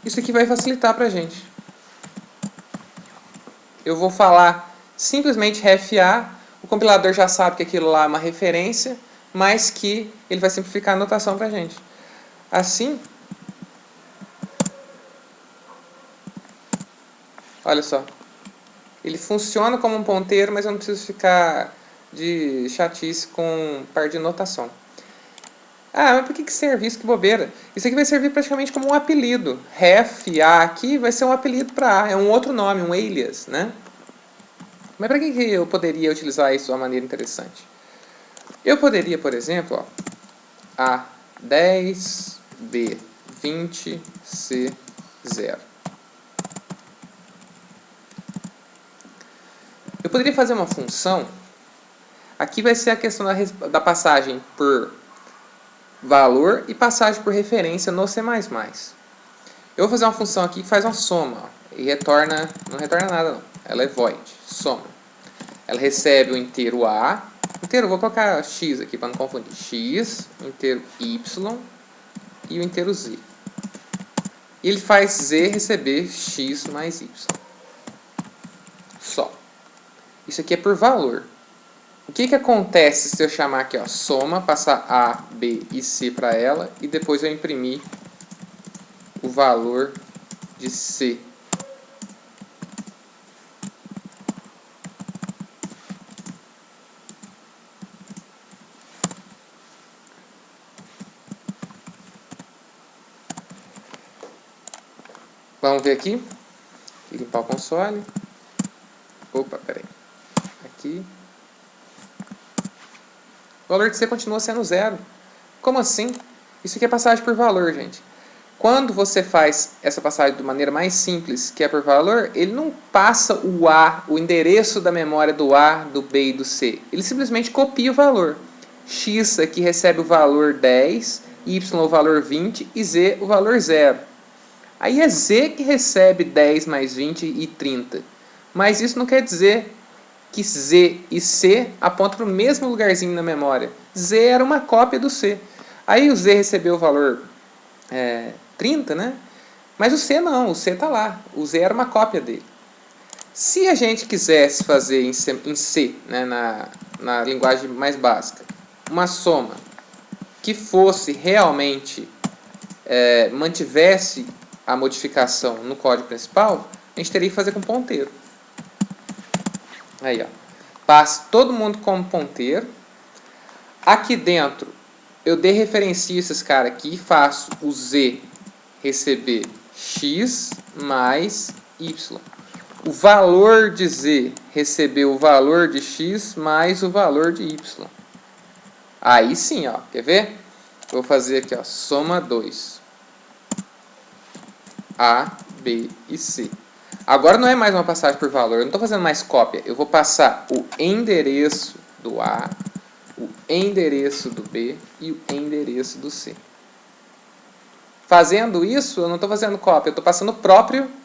Isso aqui vai facilitar pra gente. Eu vou falar simplesmente ref A. O compilador já sabe que aquilo lá é uma referência, mas que ele vai simplificar a notação pra gente. Assim, olha só. Ele funciona como um ponteiro, mas eu não preciso ficar de chatice com parte de notação. Ah, mas por que serve isso? Que bobeira. Isso aqui vai servir praticamente como um apelido. Ref A aqui vai ser um apelido para A. É um outro nome, um alias, né? Mas para que eu poderia utilizar isso de uma maneira interessante? Eu poderia, por exemplo, ó, A10, B20, C0. Eu poderia fazer uma função. Aqui vai ser a questão da passagem por valor e passagem por referência no C++. Eu vou fazer uma função aqui que faz uma soma. Ó, e retorna, não retorna nada não. Ela é void, soma. Ela recebe o inteiro A. Inteiro, vou colocar x aqui para não confundir. X, o inteiro y e o inteiro z. E ele faz z receber x mais y. Só. Isso aqui é por valor. O que acontece se eu chamar aqui, ó, soma, passar A, B e C para ela e depois eu imprimir o valor de C? Vamos ver aqui. Limpar o console. Opa, peraí. Aqui. O valor de C continua sendo 0. Como assim? Isso aqui é passagem por valor, gente. Quando você faz essa passagem de maneira mais simples, que é por valor, ele não passa o A, o endereço da memória do A, do B e do C. Ele simplesmente copia o valor. X aqui recebe o valor 10, Y o valor 20 e Z o valor 0. Aí é Z que recebe 10 mais 20 e 30. Mas isso não quer dizer que Z e C apontam para o mesmo lugarzinho na memória. Z era uma cópia do C. Aí o Z recebeu o valor 30, né? Mas o C não, o C está lá. O Z era uma cópia dele. Se a gente quisesse fazer em C, né, na linguagem mais básica, uma soma que fosse realmente, mantivesse a modificação no código principal, a gente teria que fazer com ponteiro. Aí, ó. Passo todo mundo como ponteiro. Aqui dentro, eu dereferencio esses caras aqui e faço o Z receber x mais y. O valor de Z receber o valor de x mais o valor de y. Aí sim, ó. Quer ver? Vou fazer aqui, ó, soma 2. A, B e C. Agora não é mais uma passagem por valor, eu não estou fazendo mais cópia. Eu vou passar o endereço do A, o endereço do B e o endereço do C. Fazendo isso, eu não estou fazendo cópia, eu estou passando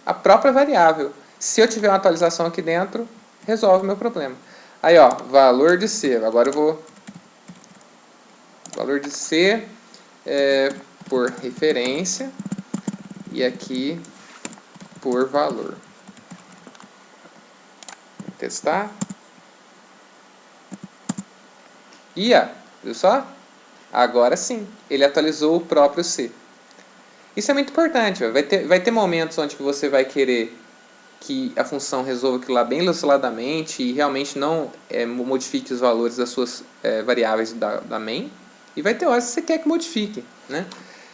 a própria variável. Se eu tiver uma atualização aqui dentro, resolve o meu problema. Aí, ó, valor de C. Agora eu vou... Valor de C por referência e aqui por valor. Vou testar. E, ó, viu só? Agora sim, ele atualizou o próprio C. Isso é muito importante. Ó. Vai ter momentos onde que você vai querer que a função resolva aquilo lá bem osciladamente e realmente não modifique os valores das suas variáveis da main. E vai ter horas que você quer que modifique, né?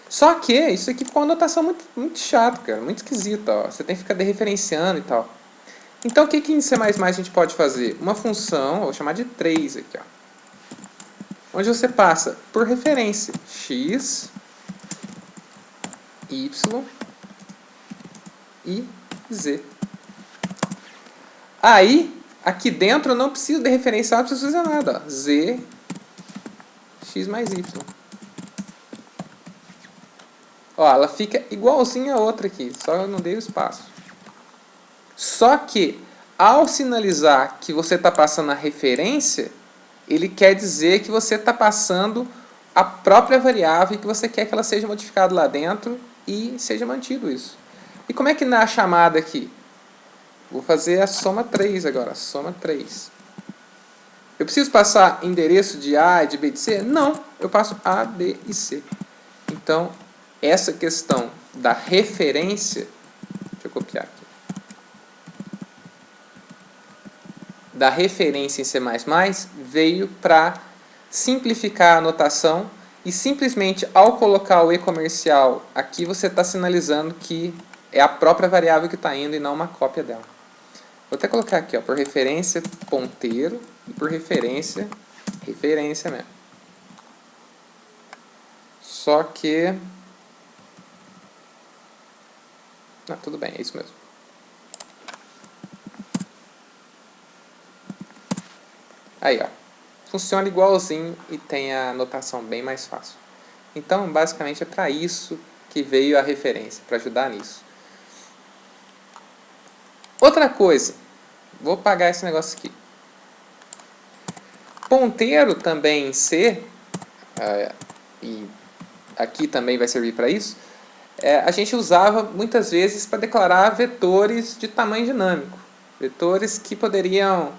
Só que isso aqui ficou uma notação muito, muito chata, cara, muito esquisita. Ó. Você tem que ficar dereferenciando e tal. Então o que em C++ a gente pode fazer? Uma função, vou chamar de trace aqui, ó, onde você passa por referência x, y e z. Aí, aqui dentro eu não preciso de referenciar, não preciso fazer nada. Ó. Z, x mais y. Ó, ela fica igualzinha a outra aqui, só eu não dei o espaço. Só que, ao sinalizar que você está passando a referência, ele quer dizer que você está passando a própria variável e que você quer que ela seja modificada lá dentro e seja mantido isso. E como é que na chamada aqui? Vou fazer a soma 3 agora, a soma 3. Eu preciso passar endereço de A, de B e de C? Não, eu passo A, B e C. Então, essa questão da referência, deixa eu copiar aqui, da referência em C++ veio para simplificar a notação e simplesmente ao colocar o e-comercial aqui você está sinalizando que é a própria variável que está indo e não uma cópia dela. Vou até colocar aqui, ó, por referência ponteiro e por referência mesmo. Só que... Ah, tudo bem, é isso mesmo. Aí, ó. Funciona igualzinho e tem a notação bem mais fácil. Então, basicamente, é para isso que veio a referência, para ajudar nisso. Outra coisa, vou apagar esse negócio aqui. Ponteiro também em C, e aqui também vai servir para isso, a gente usava muitas vezes para declarar vetores de tamanho dinâmico. Vetores que poderiam...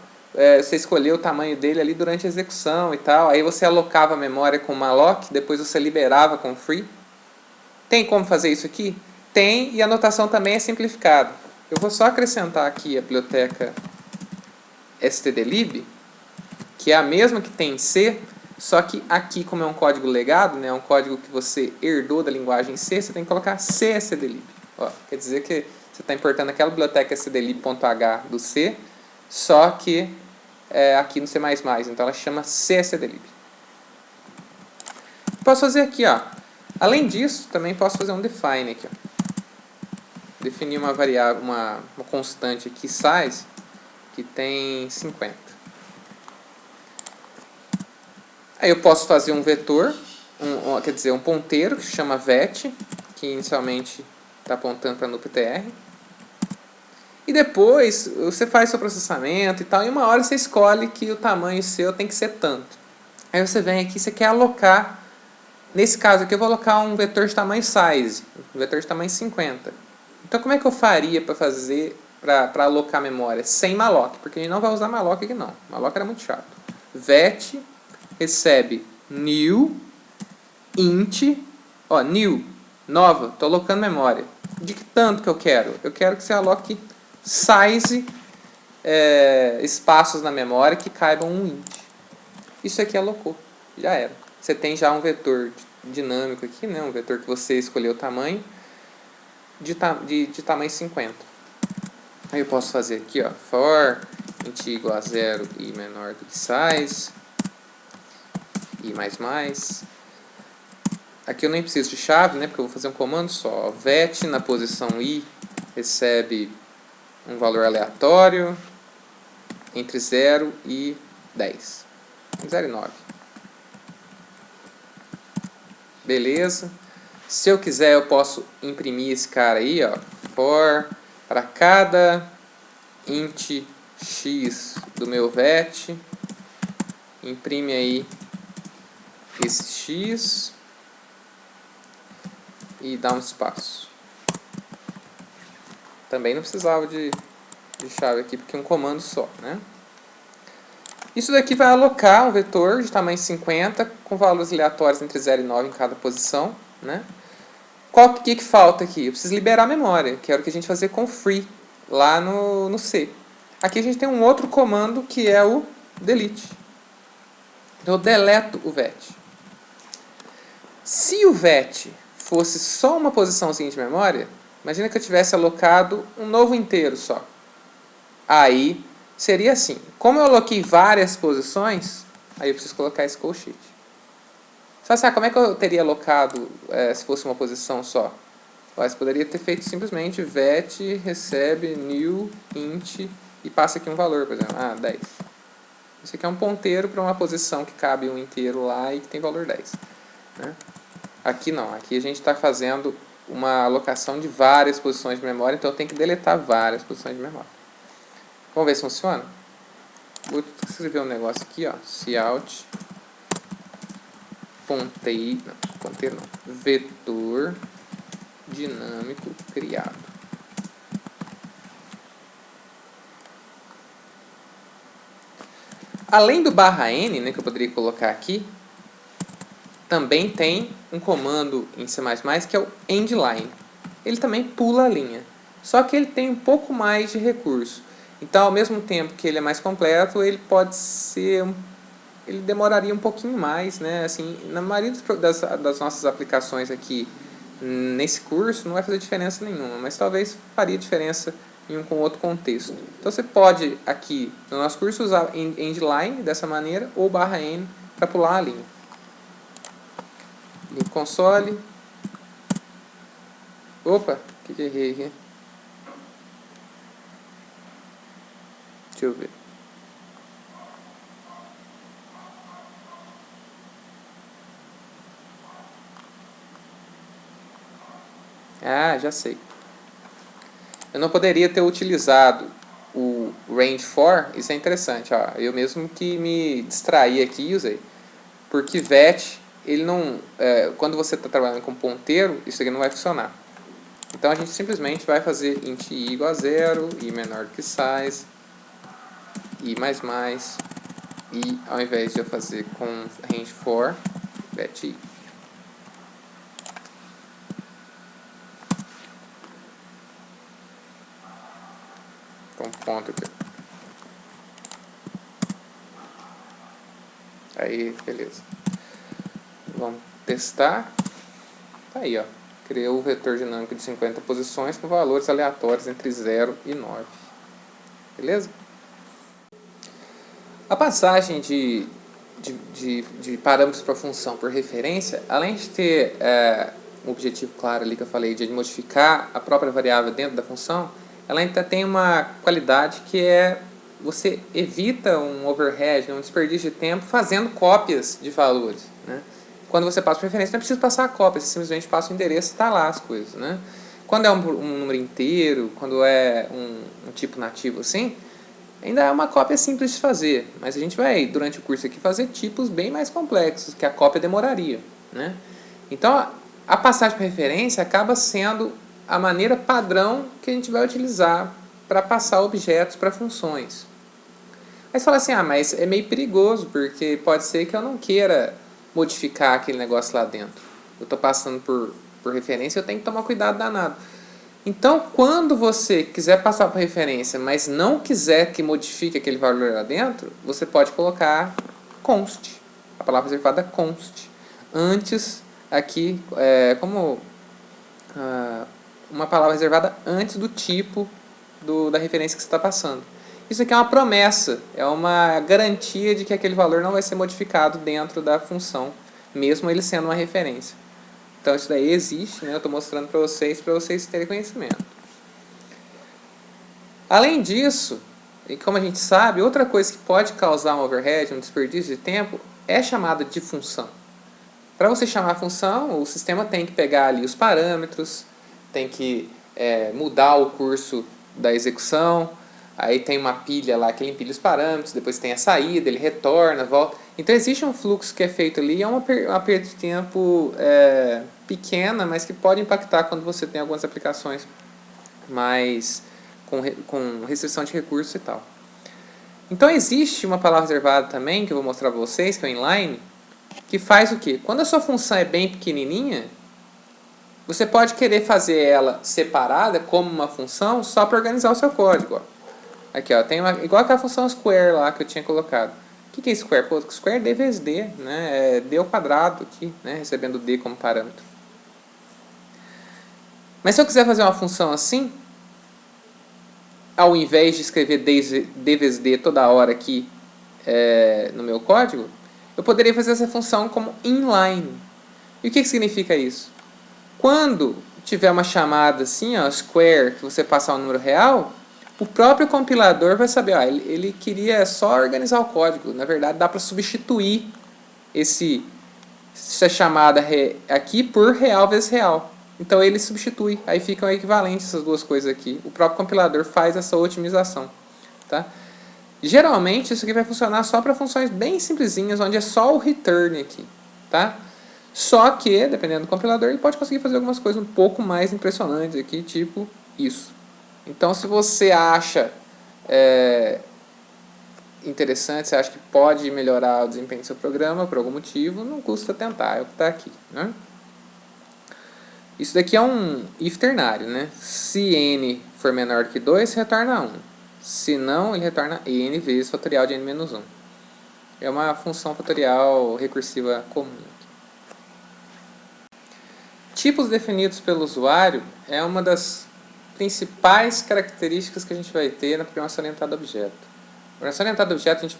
você escolher o tamanho dele ali durante a execução e tal. Aí você alocava a memória com malloc, depois você liberava com free. Tem como fazer isso aqui? Tem, e a notação também é simplificada. Eu vou só acrescentar aqui a biblioteca stdlib, que é a mesma que tem em C, só que aqui, como é um código legado, né, é um código que você herdou da linguagem C, você tem que colocar C-stdlib. Ó, quer dizer que você está importando aquela biblioteca stdlib.h do C, só que aqui no C++, então ela chama C-stdlib. Posso fazer aqui, ó. Além disso, também posso fazer um define aqui, ó. Definir uma variável, uma constante aqui, size, que tem 50. Aí eu posso fazer um vetor, quer dizer, um ponteiro que se chama vet, que inicialmente está apontando para NuPTR. E depois você faz seu processamento e tal, e uma hora você escolhe que o tamanho seu tem que ser tanto. Aí você vem aqui e você quer alocar, nesse caso aqui eu vou alocar um vetor de tamanho size, um vetor de tamanho 50. Então como é que eu faria para fazer, para alocar memória? Sem malloc, porque a gente não vai usar malloc aqui não, malloc era muito chato. Vet recebe new int, ó, new, nova, estou alocando memória. De que tanto que eu quero? Eu quero que você aloque size, espaços na memória que caibam um int. Isso aqui alocou, já era. Você tem já um vetor dinâmico aqui, né? Um vetor que você escolheu o tamanho, de tamanho 50. Aí eu posso fazer aqui, ó, for int igual a 0 e menor do que size, e mais. Aqui eu nem preciso de chave, né? Porque eu vou fazer um comando só. Vet na posição i recebe um valor aleatório entre 0 e 10. 0 e 9. Beleza. Se eu quiser, eu posso imprimir esse cara aí, ó. For para cada int x do meu vet, imprime aí esse x e dá um espaço. Também não precisava de chave aqui, porque é um comando só, né? Isso daqui vai alocar um vetor de tamanho 50 com valores aleatórios entre 0 e 9 em cada posição, né? O que falta aqui? Eu preciso liberar a memória, que era o que a gente fazia com free, lá no C. Aqui a gente tem um outro comando que é o delete. Então eu deleto o vet. Se o vet fosse só uma posiçãozinha de memória, imagina que eu tivesse alocado um novo inteiro só. Aí seria assim. Como eu aloquei várias posições, aí eu preciso colocar esse call sheet. Só como é que eu teria alocado se fosse uma posição só? Você poderia ter feito simplesmente vet recebe new int e passa aqui um valor, por exemplo, 10. Isso aqui é um ponteiro para uma posição que cabe um inteiro lá e que tem valor 10. Né? Aqui não, aqui a gente está fazendo uma alocação de várias posições de memória, então eu tenho que deletar várias posições de memória. Vamos ver se funciona? Vou escrever um negócio aqui, ó, cout ponteiro não, vetor dinâmico criado. Além do /n, né, que eu poderia colocar aqui, também tem um comando em C++ que é o endLine. Ele também pula a linha, só que ele tem um pouco mais de recurso. Então, ao mesmo tempo que ele é mais completo, ele pode ser... ele demoraria um pouquinho mais, né? Assim, na maioria das nossas aplicações aqui nesse curso não vai fazer diferença nenhuma, mas talvez faria diferença em um com outro contexto. Então você pode aqui no nosso curso usar endLine dessa maneira ou /n para pular a linha. Link console. Opa, o que errei aqui? Deixa eu ver. Ah, já sei. Eu não poderia ter utilizado o range for, isso é interessante, ó. Eu mesmo que me distraí aqui e usei. Porque vet, ele não, quando você está trabalhando com ponteiro, isso aqui não vai funcionar. Então a gente simplesmente vai fazer int i igual a 0, i menor do que size, i++, e ao invés de eu fazer com range for, vet i. Então, ponto aqui. Aí, beleza. Vamos testar. Tá aí, ó. Criou o vetor dinâmico de 50 posições com valores aleatórios entre 0 e 9. Beleza? A passagem de parâmetros para função por referência, além de ter um objetivo claro ali que eu falei de modificar a própria variável dentro da função, ela ainda tem uma qualidade que é você evita um overhead, um desperdício de tempo fazendo cópias de valores. Né? Quando você passa por referência, não é preciso passar a cópia, você simplesmente passa o endereço e está lá as coisas. Né? Quando é um número inteiro, quando é um tipo nativo assim, ainda é uma cópia simples de fazer, mas a gente vai, durante o curso aqui, fazer tipos bem mais complexos, que a cópia demoraria. Né? Então, a passagem por referência acaba sendo a maneira padrão que a gente vai utilizar para passar objetos para funções. Aí você fala assim, mas é meio perigoso, porque pode ser que eu não queira modificar aquele negócio lá dentro. Eu estou passando por referência, eu tenho que tomar cuidado danado. Então, quando você quiser passar por referência, mas não quiser que modifique aquele valor lá dentro, você pode colocar const, a palavra reservada const, antes aqui, como uma palavra reservada antes do tipo da referência que você está passando. Isso aqui é uma promessa, é uma garantia de que aquele valor não vai ser modificado dentro da função, mesmo ele sendo uma referência. Então isso daí existe, né? Eu estou mostrando para vocês terem conhecimento. Além disso, e como a gente sabe, outra coisa que pode causar um overhead, um desperdício de tempo, é chamada de função. Para você chamar a função, o sistema tem que pegar ali os parâmetros, tem que mudar o curso da execução, aí tem uma pilha lá que ele empilha os parâmetros, depois tem a saída, ele retorna, volta. Então existe um fluxo que é feito ali, é uma perda de tempo pequena, mas que pode impactar quando você tem algumas aplicações mais com restrição de recursos e tal. Então existe uma palavra reservada também, que eu vou mostrar para vocês, que é o inline, que faz o quê? Quando a sua função é bem pequenininha, você pode querer fazer ela separada como uma função só para organizar o seu código. Ó. Aqui, ó, tem igual aquela função square lá que eu tinha colocado. O que é square? Pô, square é d vezes d, né? É d ao quadrado aqui, né? Recebendo d como parâmetro. Mas se eu quiser fazer uma função assim, ao invés de escrever d vezes d toda hora aqui no meu código, eu poderia fazer essa função como inline. E o que significa isso? Quando tiver uma chamada assim, ó, square, que você passar um número real, O próprio compilador vai saber, ele queria só organizar o código. Na verdade, dá para substituir essa chamada aqui por real vezes real. Então ele substitui, aí ficam equivalentes essas duas coisas aqui. O próprio compilador faz essa otimização. Tá? Geralmente isso aqui vai funcionar só para funções bem simplesinhas, onde é só o return aqui. Tá? Só que, dependendo do compilador, ele pode conseguir fazer algumas coisas um pouco mais impressionantes aqui, tipo isso. Então se você acha interessante, você acha que pode melhorar o desempenho do seu programa por algum motivo, não custa tentar, é o que está aqui. Né? Isso daqui é um if ternário, né? Se n for menor que 2, retorna 1. Se não, ele retorna n vezes fatorial de n menos 1. É uma função fatorial recursiva comum. Tipos definidos pelo usuário é uma das principais características que a gente vai ter na programação orientada a objeto. Na programação orientada a objeto a gente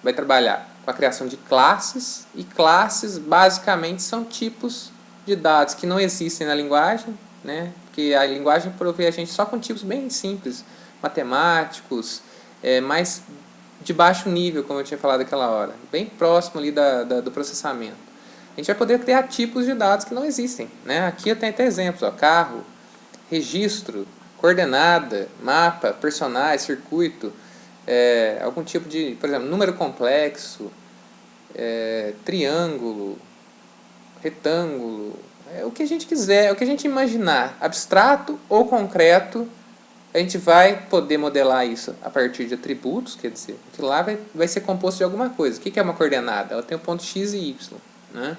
vai trabalhar com a criação de classes, e classes basicamente são tipos de dados que não existem na linguagem, né? Porque a linguagem provê a gente só com tipos bem simples, matemáticos, mais de baixo nível, como eu tinha falado aquela hora, bem próximo ali do processamento. A gente vai poder criar tipos de dados que não existem. Né? Aqui eu tenho até exemplos, ó, carro, registro, coordenada, mapa, personagem, circuito, algum tipo de, por exemplo, número complexo, triângulo, retângulo, o que a gente quiser, o que a gente imaginar, abstrato ou concreto, a gente vai poder modelar isso a partir de atributos, quer dizer, que lá vai ser composto de alguma coisa. O que é uma coordenada? Ela tem o ponto x e y. Né?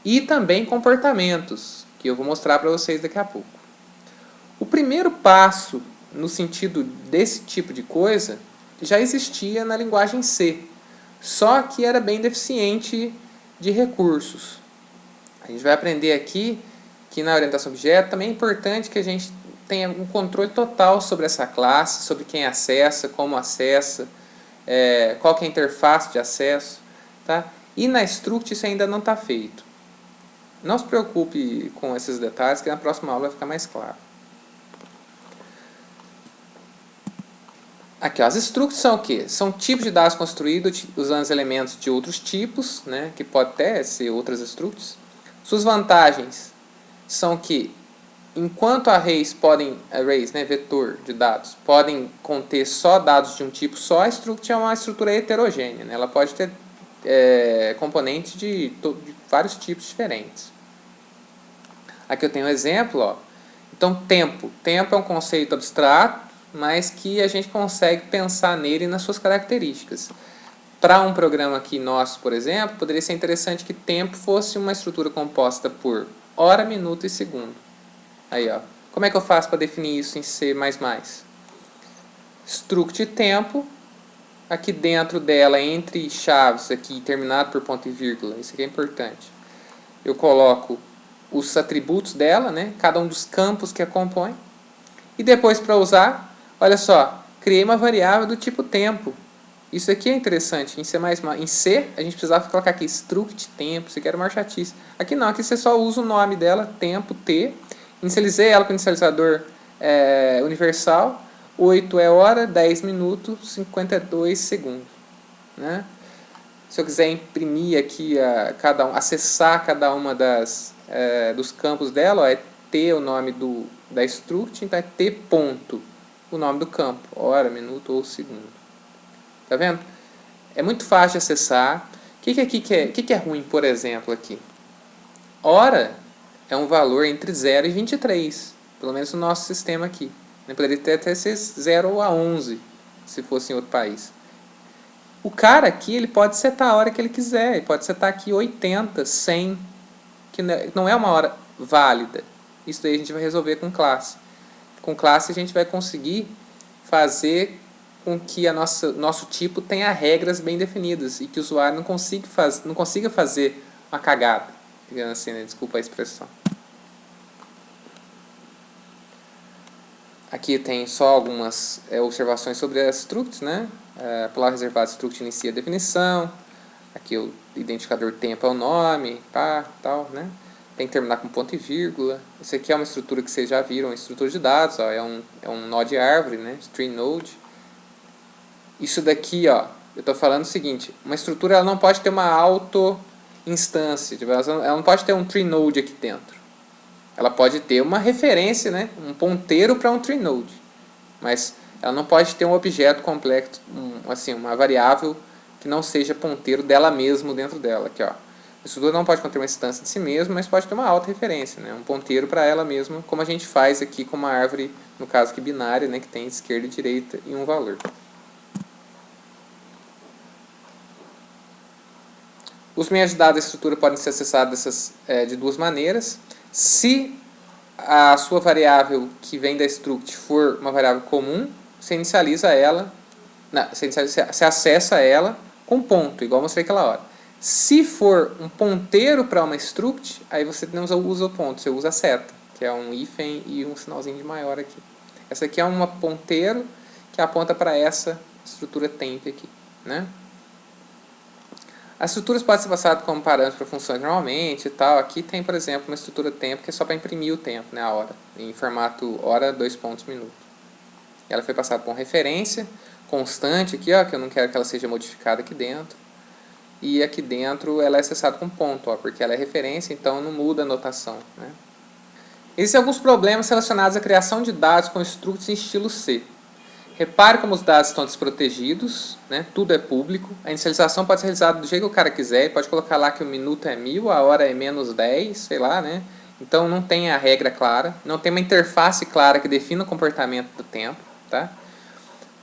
E também comportamentos, que eu vou mostrar para vocês daqui a pouco. O primeiro passo, no sentido desse tipo de coisa, já existia na linguagem C, só que era bem deficiente de recursos. A gente vai aprender aqui que na orientação a objeto também é importante que a gente tenha um controle total sobre essa classe, sobre quem acessa, como acessa, qual que é a interface de acesso. Tá? E na struct isso ainda não está feito. Não se preocupe com esses detalhes, que na próxima aula vai ficar mais claro. Aqui, ó, as structs são o quê? São tipos de dados construídos usando os elementos de outros tipos, né, que pode até ser outras structs. Suas vantagens são que, enquanto arrays, né, vetor de dados, podem conter só dados de um tipo só, a struct é uma estrutura heterogênea. Né? Ela pode ter componentes de vários tipos diferentes. Aqui eu tenho um exemplo. Ó. Então, tempo. Tempo é um conceito abstrato, mas que a gente consegue pensar nele e nas suas características. Para um programa aqui nosso, por exemplo, poderia ser interessante que tempo fosse uma estrutura composta por hora, minuto e segundo. Aí, ó. Como é que eu faço para definir isso em C++? Struct tempo. Aqui dentro dela, entre chaves, aqui terminado por ponto e vírgula, isso aqui é importante. Eu coloco os atributos dela, né? Cada um dos campos que a compõe. E depois, para usar, olha só, criei uma variável do tipo tempo. Isso aqui é interessante. Em C, a gente precisava colocar aqui struct tempo, isso aqui era uma chatice. Aqui não, aqui você só usa o nome dela, tempo, T. Inicializei ela com o inicializador universal. 8 é hora, 10 minutos, 52 segundos. Né? Se eu quiser imprimir aqui, acessar cada uma dos campos dela, ó, é T o nome da struct, então é T ponto, o nome do campo, hora, minuto ou segundo. Tá vendo? É muito fácil de acessar. O que é ruim, por exemplo, aqui? Hora é um valor entre 0 e 23, pelo menos no nosso sistema aqui. Poderia até ser 0 a 11, se fosse em outro país. O cara aqui, ele pode setar a hora que ele quiser. Ele pode setar aqui 80, 100, que não é uma hora válida. Isso daí a gente vai resolver com classe. Com classe a gente vai conseguir fazer com que nosso tipo tenha regras bem definidas e que o usuário não consiga fazer uma cagada. Digamos assim, né? Desculpa a expressão. Aqui tem só algumas observações sobre as structs, né? Pular reservado struct inicia a definição. Aqui o identificador tempo é o nome, tal, né? tem que terminar com ponto e vírgula. Isso aqui é uma estrutura que vocês já viram, uma estrutura de dados, ó, é um nó de árvore, né? String node. Isso daqui, ó, eu estou falando o seguinte, uma estrutura ela não pode ter uma auto-instância, ela não pode ter um tree node aqui dentro. Ela pode ter uma referência, né? Um ponteiro para um tree node, mas ela não pode ter um objeto complexo, assim, uma variável que não seja ponteiro dela mesma dentro dela. Aqui, ó. A estrutura não pode conter uma instância de si mesma, mas pode ter uma auto-referência, né? Um ponteiro para ela mesma, como a gente faz aqui com uma árvore, no caso aqui binária, né? Que tem esquerda e direita e um valor. Os meios de dados da estrutura podem ser acessados de duas maneiras. Se a sua variável que vem da struct for uma variável comum, você inicializa ela, você acessa ela com ponto, igual eu mostrei aquela hora. Se for um ponteiro para uma struct, aí você não usa o ponto, você usa a seta, que é um hífen e um sinalzinho de maior aqui. Essa aqui é um ponteiro que aponta para essa estrutura temp aqui, né? As estruturas podem ser passadas como parâmetros para funções normalmente e tal. Aqui tem, por exemplo, uma estrutura tempo que é só para imprimir o tempo, né, a hora, em formato hora, 2 pontos, minuto. Ela foi passada por uma referência constante aqui, ó, que eu não quero que ela seja modificada aqui dentro. E aqui dentro ela é acessada com ponto, ó, porque ela é referência, então não muda a notação, né? Existem alguns problemas relacionados à criação de dados com structs em estilo C. Repare como os dados estão desprotegidos, né? Tudo é público. A inicialização pode ser realizada do jeito que o cara quiser. Ele pode colocar lá que o minuto é 1000, a hora é menos 10, sei lá, né? Então não tem a regra clara, não tem uma interface clara que defina o comportamento do tempo, tá?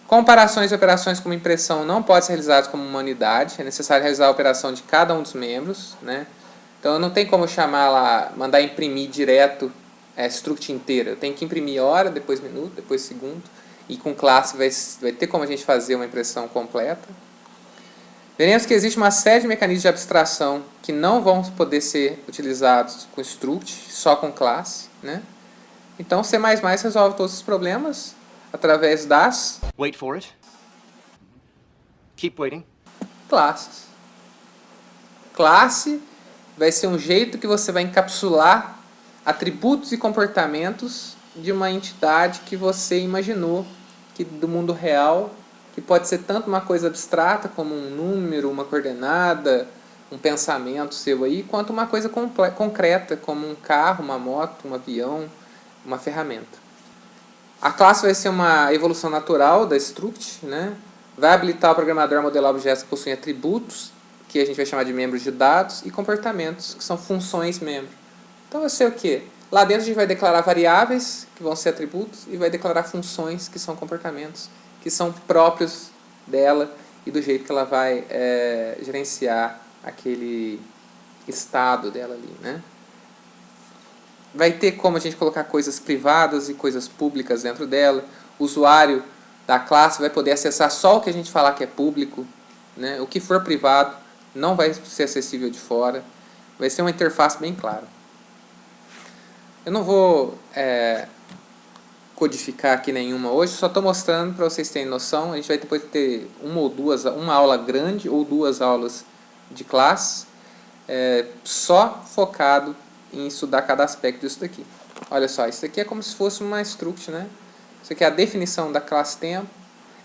Comparações e operações como impressão não podem ser realizadas como uma unidade. É necessário realizar a operação de cada um dos membros, né? Então não tem como chamar lá, mandar imprimir direto a struct inteira. Eu tenho que imprimir hora, depois minuto, depois segundo. E com classe vai ter como a gente fazer uma impressão completa. Veremos que existe uma série de mecanismos de abstração que não vão poder ser utilizados com struct, só com classe, né? Então C++ resolve todos os problemas através das Wait for it. Keep waiting. classes. Classe vai ser um jeito que você vai encapsular atributos e comportamentos de uma entidade que você imaginou que do mundo real, que pode ser tanto uma coisa abstrata como um número, uma coordenada, um pensamento seu aí, quanto uma coisa concreta como um carro, uma moto, um avião, uma ferramenta. A classe vai ser uma evolução natural da struct, né? Vai habilitar o programador a modelar objetos que possuem atributos, que a gente vai chamar de membros de dados, e comportamentos, que são funções membro. Então vai ser o quê? Lá dentro a gente vai declarar variáveis, que vão ser atributos, e vai declarar funções, que são comportamentos, que são próprios dela e do jeito que ela vai gerenciar aquele estado dela ali, né? Vai ter como a gente colocar coisas privadas e coisas públicas dentro dela. O usuário da classe vai poder acessar só o que a gente falar que é público, né? O que for privado não vai ser acessível de fora. Vai ser uma interface bem clara. Eu não vou codificar aqui nenhuma hoje, só estou mostrando para vocês terem noção. A gente vai depois ter uma aula grande ou duas aulas de classe, só focado em estudar cada aspecto disso daqui. Olha só, isso aqui é como se fosse uma struct, né? Isso aqui é a definição da classe tempo.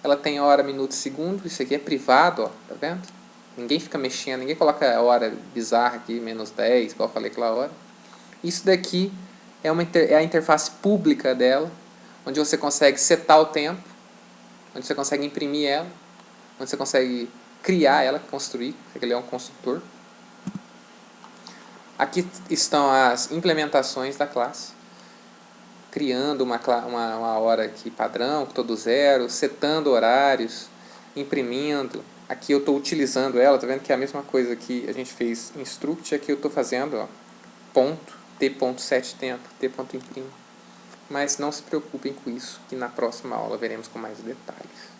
Ela tem hora, minuto e segundo. Isso aqui é privado, ó, tá vendo? Ninguém fica mexendo, ninguém coloca a hora bizarra aqui, menos 10, igual eu falei aquela hora. Isso daqui é a interface pública dela, onde você consegue setar o tempo, onde você consegue imprimir ela, onde você consegue criar ela, construir, porque ele é um construtor. Aqui estão as implementações da classe, criando uma hora aqui padrão, todo zero, setando horários, imprimindo. Aqui eu estou utilizando ela, tá vendo que é a mesma coisa que a gente fez em struct, aqui eu estou fazendo, ó, ponto, t.setTempo, t.imprime. Mas não se preocupem com isso, que na próxima aula veremos com mais detalhes.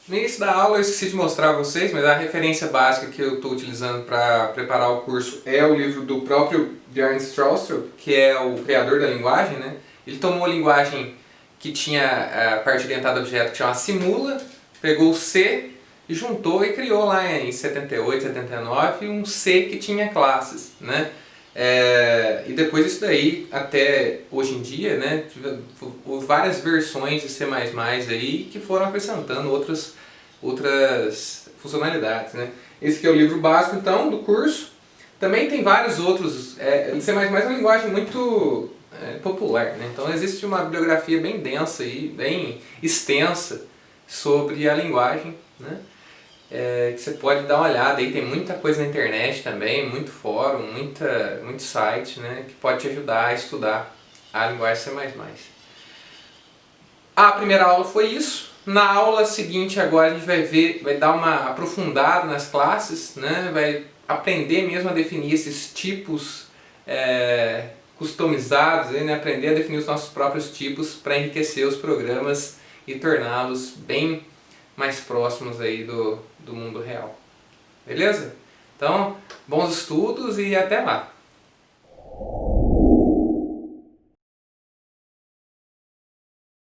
No início da aula eu esqueci de mostrar a vocês, mas a referência básica que eu estou utilizando para preparar o curso é o livro do próprio Björn Stroustrup, que é o criador da linguagem, né? Ele tomou a linguagem que tinha a parte orientada a objeto que chama Simula, pegou o C e juntou e criou lá em 78, 79 um C que tinha classes, né? E depois disso daí, até hoje em dia, né, houve várias versões de C++ aí que foram acrescentando outras funcionalidades, né. Esse aqui é o livro básico, então, do curso. Também tem vários outros. C++ é uma linguagem muito popular, né? Então existe uma bibliografia bem densa e bem extensa sobre a linguagem, né? Que você pode dar uma olhada aí, tem muita coisa na internet também, muito fórum, muito site, né? Que pode te ajudar a estudar a linguagem C++. A primeira aula foi isso. Na aula seguinte agora a gente vai dar uma aprofundada nas classes, né? Vai aprender mesmo a definir esses tipos customizados, né? Aprender a definir os nossos próprios tipos para enriquecer os programas e torná-los bem mais próximos aí do mundo real. Beleza? Então, bons estudos e até lá!